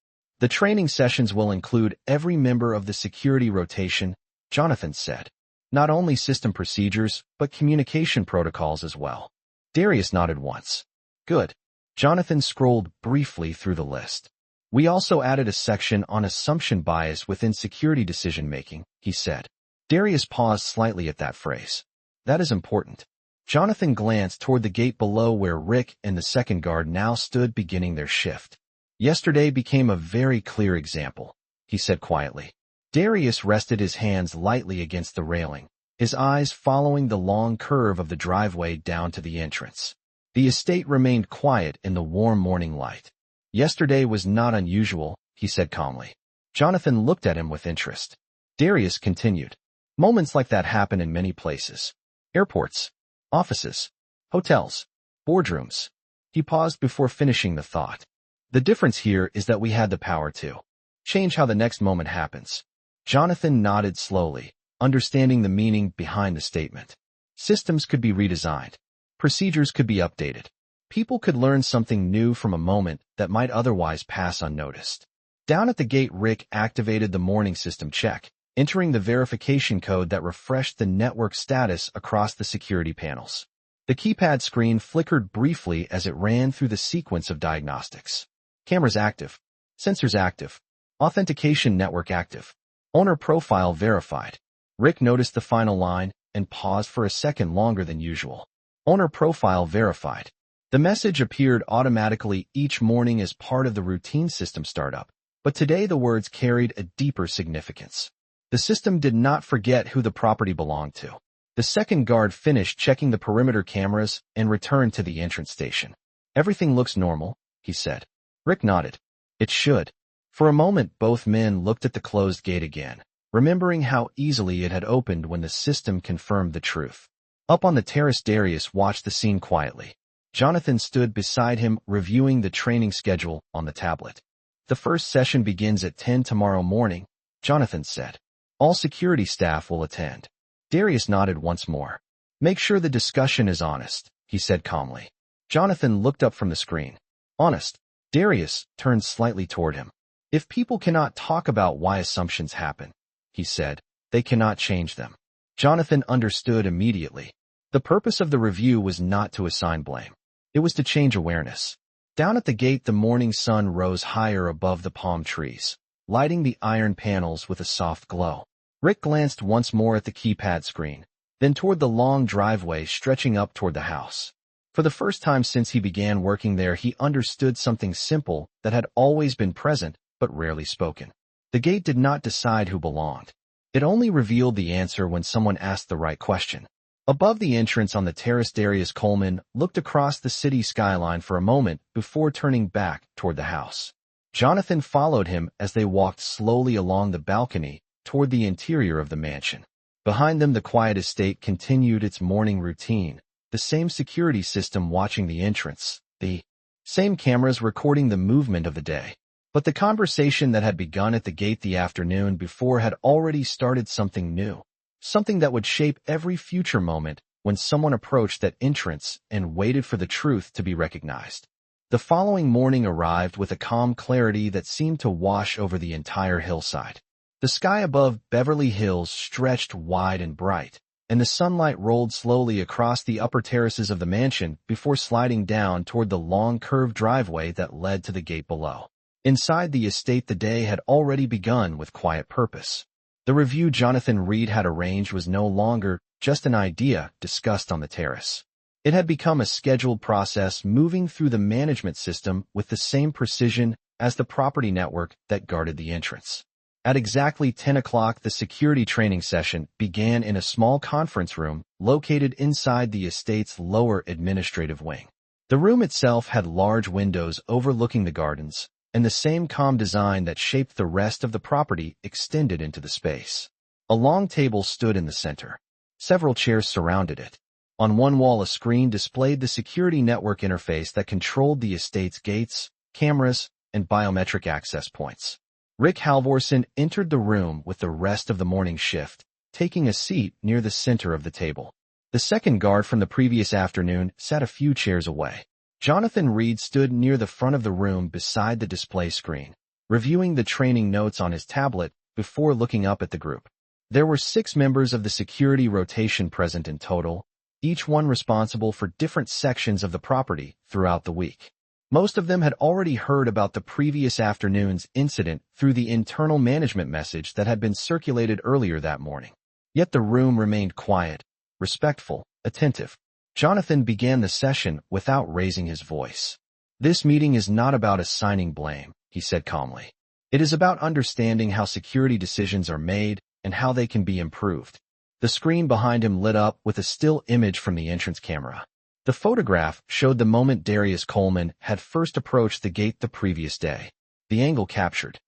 The training sessions will include every member of the security rotation, Jonathan said. Not only system procedures, but communication protocols as well. Darius nodded once. Good. Jonathan scrolled briefly through the list. We also added a section on assumption bias within security decision-making, he said. Darius paused slightly at that phrase. That is important. Jonathan glanced toward the gate below where Rick and the second guard now stood beginning their shift. Yesterday became a very clear example, he said quietly. Darius rested his hands lightly against the railing, his eyes following the long curve of the driveway down to the entrance. The estate remained quiet in the warm morning light. Yesterday was not unusual, he said calmly. Jonathan looked at him with interest. Darius continued. Moments like that happen in many places. Airports, offices, hotels, boardrooms. He paused before finishing the thought. The difference here is that we had the power to change how the next moment happens. Jonathan nodded slowly, understanding the meaning behind the statement. Systems could be redesigned. Procedures could be updated. People could learn something new from a moment that might otherwise pass unnoticed. Down at the gate, Rick activated the morning system check, entering the verification code that refreshed the network status across the security panels. The keypad screen flickered briefly as it ran through the sequence of diagnostics. Cameras active. Sensors active. Authentication network active. Owner profile verified. Rick noticed the final line and paused for a second longer than usual. Owner profile verified. The message appeared automatically each morning as part of the routine system startup, but today the words carried a deeper significance. The system did not forget who the property belonged to. The second guard finished checking the perimeter cameras and returned to the entrance station. Everything looks normal, he said. Rick nodded. It should. For a moment, both men looked at the closed gate again, remembering how easily it had opened when the system confirmed the truth. Up on the terrace, Darius watched the scene quietly. Jonathan stood beside him, reviewing the training schedule on the tablet. The first session begins at 10 tomorrow morning, Jonathan said. All security staff will attend. Darius nodded once more. Make sure the discussion is honest, he said calmly. Jonathan looked up from the screen. Honest. Darius turned slightly toward him. If people cannot talk about why assumptions happen, he said, they cannot change them. Jonathan understood immediately. The purpose of the review was not to assign blame. It was to change awareness. Down at the gate, the morning sun rose higher above the palm trees, lighting the iron panels with a soft glow. Rick glanced once more at the keypad screen, then toward the long driveway stretching up toward the house. For the first time since he began working there, he understood something simple that had always been present but rarely spoken. The gate did not decide who belonged. It only revealed the answer when someone asked the right question. Above the entrance on the terrace, Darius Coleman looked across the city skyline for a moment before turning back toward the house. Jonathan followed him as they walked slowly along the balcony toward the interior of the mansion. Behind them, the quiet estate continued its morning routine, the same security system watching the entrance, the same cameras recording the movement of the day. But the conversation that had begun at the gate the afternoon before had already started something new. Something that would shape every future moment when someone approached that entrance and waited for the truth to be recognized. The following morning arrived with a calm clarity that seemed to wash over the entire hillside. The sky above Beverly Hills stretched wide and bright, and the sunlight rolled slowly across the upper terraces of the mansion before sliding down toward the long curved driveway that led to the gate below. Inside the estate, the day had already begun with quiet purpose. The review Jonathan Reed had arranged was no longer just an idea discussed on the terrace. It had become a scheduled process moving through the management system with the same precision as the property network that guarded the entrance. At exactly 10 o'clock, the security training session began in a small conference room located inside the estate's lower administrative wing. The room itself had large windows overlooking the gardens, and the same calm design that shaped the rest of the property extended into the space. A long table stood in the center. Several chairs surrounded it. On one wall, a screen displayed the security network interface that controlled the estate's gates, cameras, and biometric access points. Rick Halvorson entered the room with the rest of the morning shift, taking a seat near the center of the table. The second guard from the previous afternoon sat a few chairs away. Jonathan Reed stood near the front of the room beside the display screen, reviewing the training notes on his tablet before looking up at the group. There were 6 members of the security rotation present in total, each one responsible for different sections of the property throughout the week. Most of them had already heard about the previous afternoon's incident through the internal management message that had been circulated earlier that morning. Yet the room remained quiet, respectful, attentive. Jonathan began the session without raising his voice. "This meeting is not about assigning blame," he said calmly. "It is about understanding how security decisions are made and how they can be improved." The screen behind him lit up with a still image from the entrance camera. The photograph showed the moment Darius Coleman had first approached the gate the previous day. The angle captured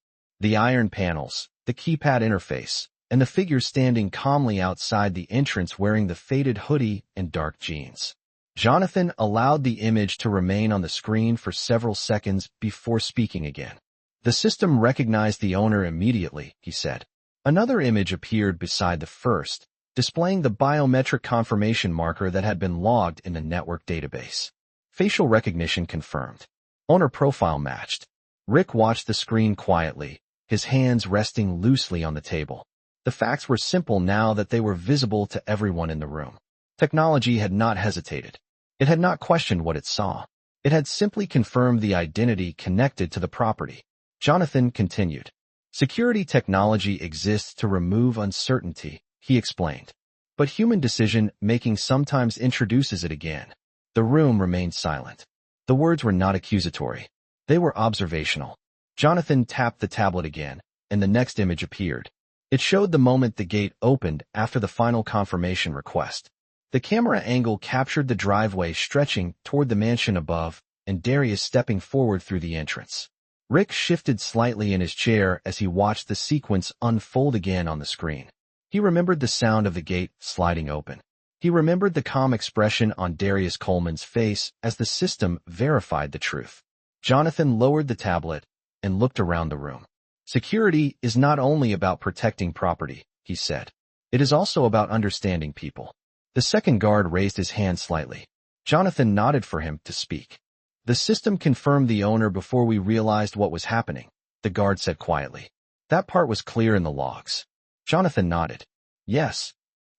the iron panels, the keypad interface, and the figure standing calmly outside the entrance wearing the faded hoodie and dark jeans. Jonathan allowed the image to remain on the screen for several seconds before speaking again. "The system recognized the owner immediately," he said. Another image appeared beside the first, displaying the biometric confirmation marker that had been logged in the network database. Facial recognition confirmed. Owner profile matched. Rick watched the screen quietly, his hands resting loosely on the table. The facts were simple now that they were visible to everyone in the room. Technology had not hesitated. It had not questioned what it saw. It had simply confirmed the identity connected to the property. Jonathan continued. "Security technology exists to remove uncertainty," he explained. "But human decision-making sometimes introduces it again." The room remained silent. The words were not accusatory. They were observational. Jonathan tapped the tablet again, and the next image appeared. It showed the moment the gate opened after the final confirmation request. The camera angle captured the driveway stretching toward the mansion above, and Darius stepping forward through the entrance. Rick shifted slightly in his chair as he watched the sequence unfold again on the screen. He remembered the sound of the gate sliding open. He remembered the calm expression on Darius Coleman's face as the system verified the truth. Jonathan lowered the tablet and looked around the room. "Security is not only about protecting property," he said. "It is also about understanding people." The second guard raised his hand slightly. Jonathan nodded for him to speak. "The system confirmed the owner before we realized what was happening," the guard said quietly. "That part was clear in the logs." Jonathan nodded. "Yes."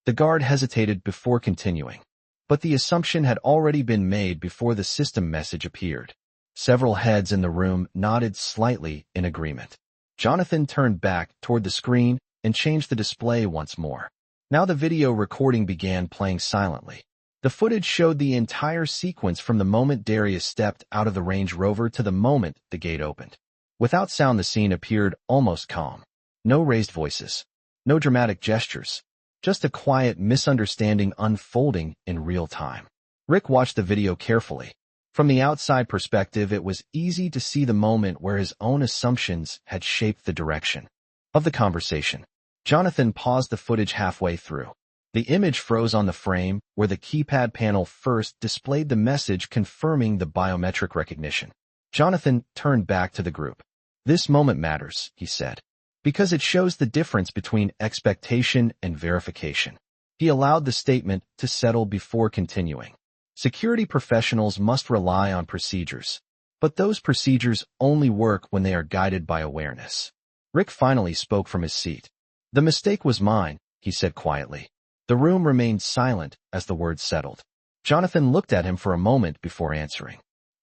The guard hesitated before continuing. "But the assumption had already been made before the system message appeared." Several heads in the room nodded slightly in agreement. Jonathan turned back toward the screen and changed the display once more. Now the video recording began playing silently. The footage showed the entire sequence from the moment Darius stepped out of the Range Rover to the moment the gate opened. Without sound, the scene appeared almost calm. No raised voices. No dramatic gestures. Just a quiet misunderstanding unfolding in real time. Rick watched the video carefully. From the outside perspective, it was easy to see the moment where his own assumptions had shaped the direction of the conversation. Jonathan paused the footage halfway through. The image froze on the frame where the keypad panel first displayed the message confirming the biometric recognition. Jonathan turned back to the group. "This moment matters," he said, "because it shows the difference between expectation and verification." He allowed the statement to settle before continuing. "Security professionals must rely on procedures, but those procedures only work when they are guided by awareness." Rick finally spoke from his seat. "The mistake was mine," he said quietly. The room remained silent as the words settled. Jonathan looked at him for a moment before answering.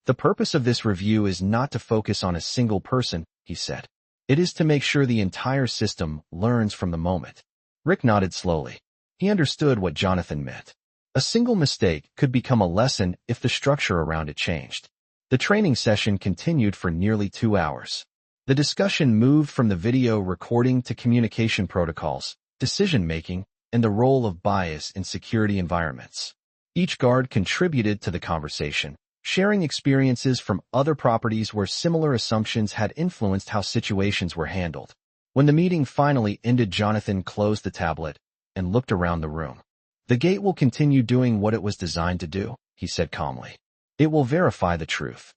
"The purpose of this review is not to focus on a single person," he said. "It is to make sure the entire system learns from the moment." Rick nodded slowly. He understood what Jonathan meant. A single mistake could become a lesson if the structure around it changed. The training session continued for nearly 2 hours. The discussion moved from the video recording to communication protocols, decision-making, and the role of bias in security environments. Each guard contributed to the conversation, sharing experiences from other properties where similar assumptions had influenced how situations were handled. When the meeting finally ended, Jonathan closed the tablet and looked around the room. "The gate will continue doing what it was designed to do," he said calmly. "It will verify the truth."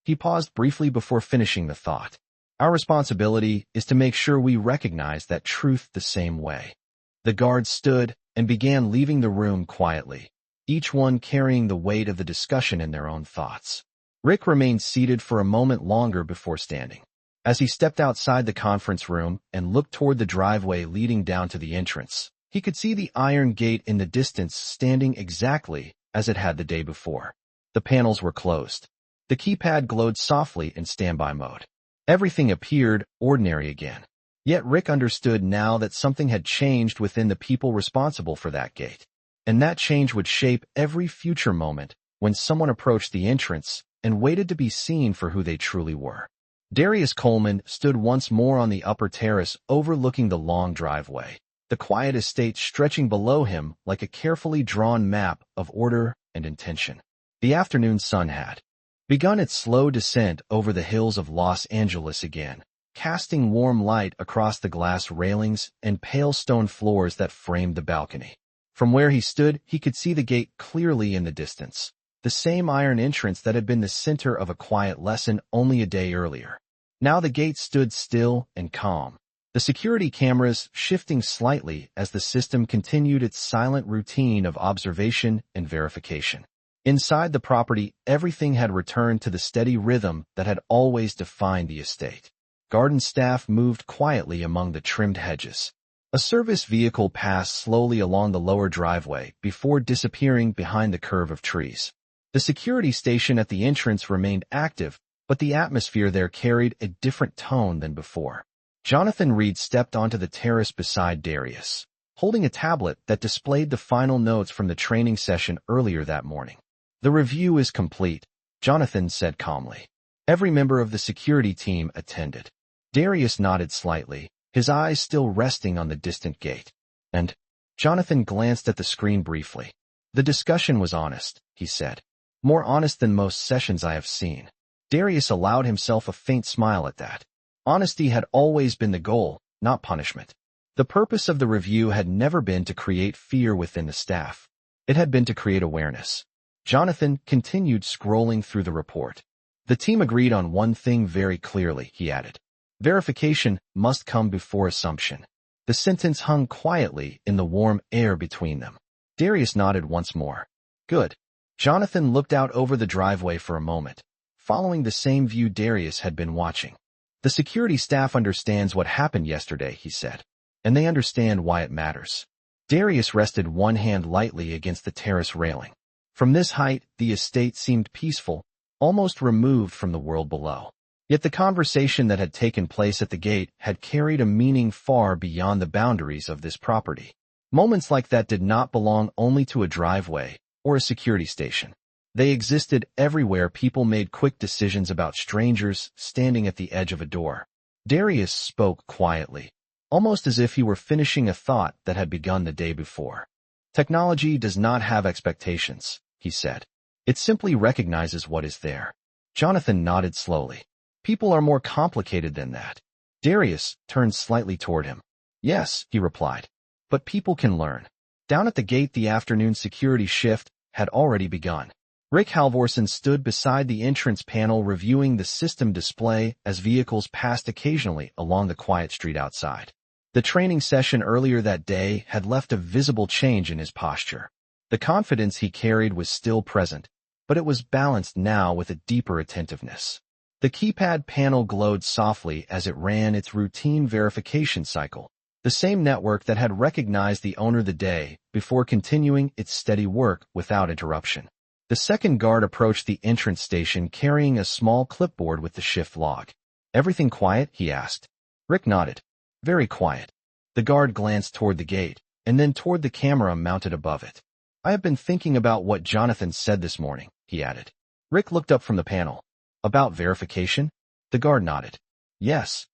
He paused briefly before finishing the thought. "Our responsibility is to make sure we recognize that truth the same way." The guard stood, and began leaving the room quietly, each one carrying the weight of the discussion in their own thoughts. Rick remained seated for a moment longer before standing. As he stepped outside the conference room and looked toward the driveway leading down to the entrance, he could see the iron gate in the distance standing exactly as it had the day before. The panels were closed. The keypad glowed softly in standby mode. Everything appeared ordinary again. Yet Rick understood now that something had changed within the people responsible for that gate. And that change would shape every future moment when someone approached the entrance and waited to be seen for who they truly were. Darius Coleman stood once more on the upper terrace overlooking the long driveway, the quiet estate stretching below him like a carefully drawn map of order and intention. The afternoon sun had begun its slow descent over the hills of Los Angeles again, casting warm light across the glass railings and pale stone floors that framed the balcony. From where he stood, he could see the gate clearly in the distance, the same iron entrance that had been the center of a quiet lesson only a day earlier. Now the gate stood still and calm, the security cameras shifting slightly as the system continued its silent routine of observation and verification. Inside the property, everything had returned to the steady rhythm that had always defined the estate. Garden staff moved quietly among the trimmed hedges. A service vehicle passed slowly along the lower driveway before disappearing behind the curve of trees. The security station at the entrance remained active, but the atmosphere there carried a different tone than before. Jonathan Reed stepped onto the terrace beside Darius, holding a tablet that displayed the final notes from the training session earlier that morning. "The review is complete," Jonathan said calmly. Every member of the security team attended. Darius nodded slightly, his eyes still resting on the distant gate. "And?" Jonathan glanced at the screen briefly. "The discussion was honest," he said. "More honest than most sessions I have seen." Darius allowed himself a faint smile at that. Honesty had always been the goal, not punishment. The purpose of the review had never been to create fear within the staff. It had been to create awareness. Jonathan continued scrolling through the report. "The team agreed on one thing very clearly," he added. "Verification must come before assumption." The sentence hung quietly in the warm air between them. Darius nodded once more. "Good." Jonathan looked out over the driveway for a moment, following the same view Darius had been watching. "The security staff understands what happened yesterday," he said, "and they understand why it matters." Darius rested one hand lightly against the terrace railing. From this height, the estate seemed peaceful, almost removed from the world below. Yet the conversation that had taken place at the gate had carried a meaning far beyond the boundaries of this property. Moments like that did not belong only to a driveway or a security station. They existed everywhere people made quick decisions about strangers standing at the edge of a door. Darius spoke quietly, almost as if he were finishing a thought that had begun the day before. "Technology does not have expectations," he said. "It simply recognizes what is there." Jonathan nodded slowly. "People are more complicated than that." Darius turned slightly toward him. "Yes," he replied, "but people can learn." Down at the gate, the afternoon security shift had already begun. Rick Halvorsen stood beside the entrance panel reviewing the system display as vehicles passed occasionally along the quiet street outside. The training session earlier that day had left a visible change in his posture. The confidence he carried was still present, but it was balanced now with a deeper attentiveness. The keypad panel glowed softly as it ran its routine verification cycle, the same network that had recognized the owner the day before continuing its steady work without interruption. The second guard approached the entrance station carrying a small clipboard with the shift log. "Everything quiet?" he asked. Rick nodded. "Very quiet." The guard glanced toward the gate, and then toward the camera mounted above it. "I have been thinking about what Jonathan said this morning," he added. Rick looked up from the panel. "About verification?" The guard nodded. "Yes."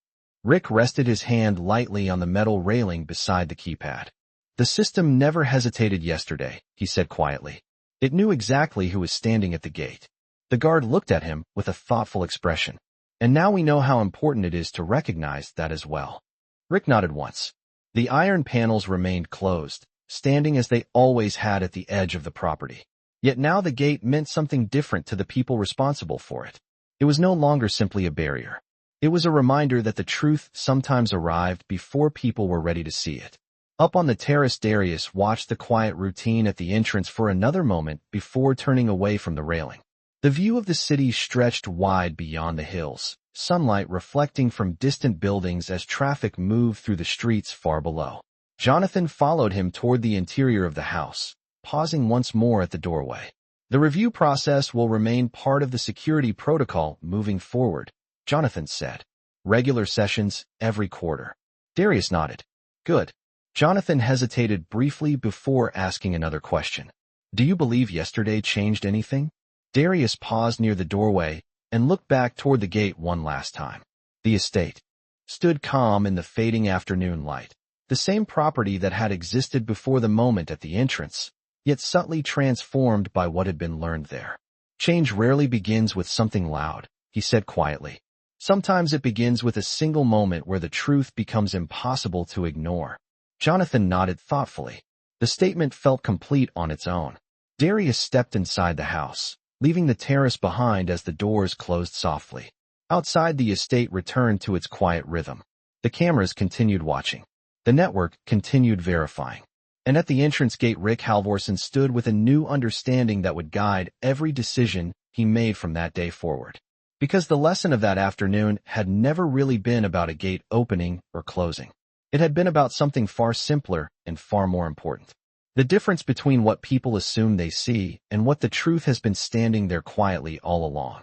Rick rested his hand lightly on the metal railing beside the keypad. "The system never hesitated yesterday," he said quietly. It knew exactly who was standing at the gate. The guard looked at him with a thoughtful expression. "And now we know how important it is to recognize that as well." Rick nodded once. The iron panels remained closed, standing as they always had at the edge of the property. Yet now the gate meant something different to the people responsible for it. It was no longer simply a barrier. It was a reminder that the truth sometimes arrived before people were ready to see it. Up on the terrace, Darius watched the quiet routine at the entrance for another moment before turning away from the railing. The view of the city stretched wide beyond the hills, sunlight reflecting from distant buildings as traffic moved through the streets far below. Jonathan followed him toward the interior of the house, pausing once more at the doorway. The review process will remain part of the security protocol moving forward, Jonathan said. Regular sessions every quarter. Darius nodded. Good. Jonathan hesitated briefly before asking another question. Do you believe yesterday changed anything? Darius paused near the doorway and looked back toward the gate one last time. The estate stood calm in the fading afternoon light, the same property that had existed before the moment at the entrance, yet subtly transformed by what had been learned there. Change rarely begins with something loud, he said quietly. Sometimes it begins with a single moment where the truth becomes impossible to ignore. Jonathan nodded thoughtfully. The statement felt complete on its own. Darius stepped inside the house, leaving the terrace behind as the doors closed softly. Outside, the estate returned to its quiet rhythm. The cameras continued watching. The network continued verifying. And at the entrance gate, Rick Halvorsen stood with a new understanding that would guide every decision he made from that day forward. Because the lesson of that afternoon had never really been about a gate opening or closing. It had been about something far simpler and far more important. The difference between what people assume they see and what the truth has been standing there quietly all along.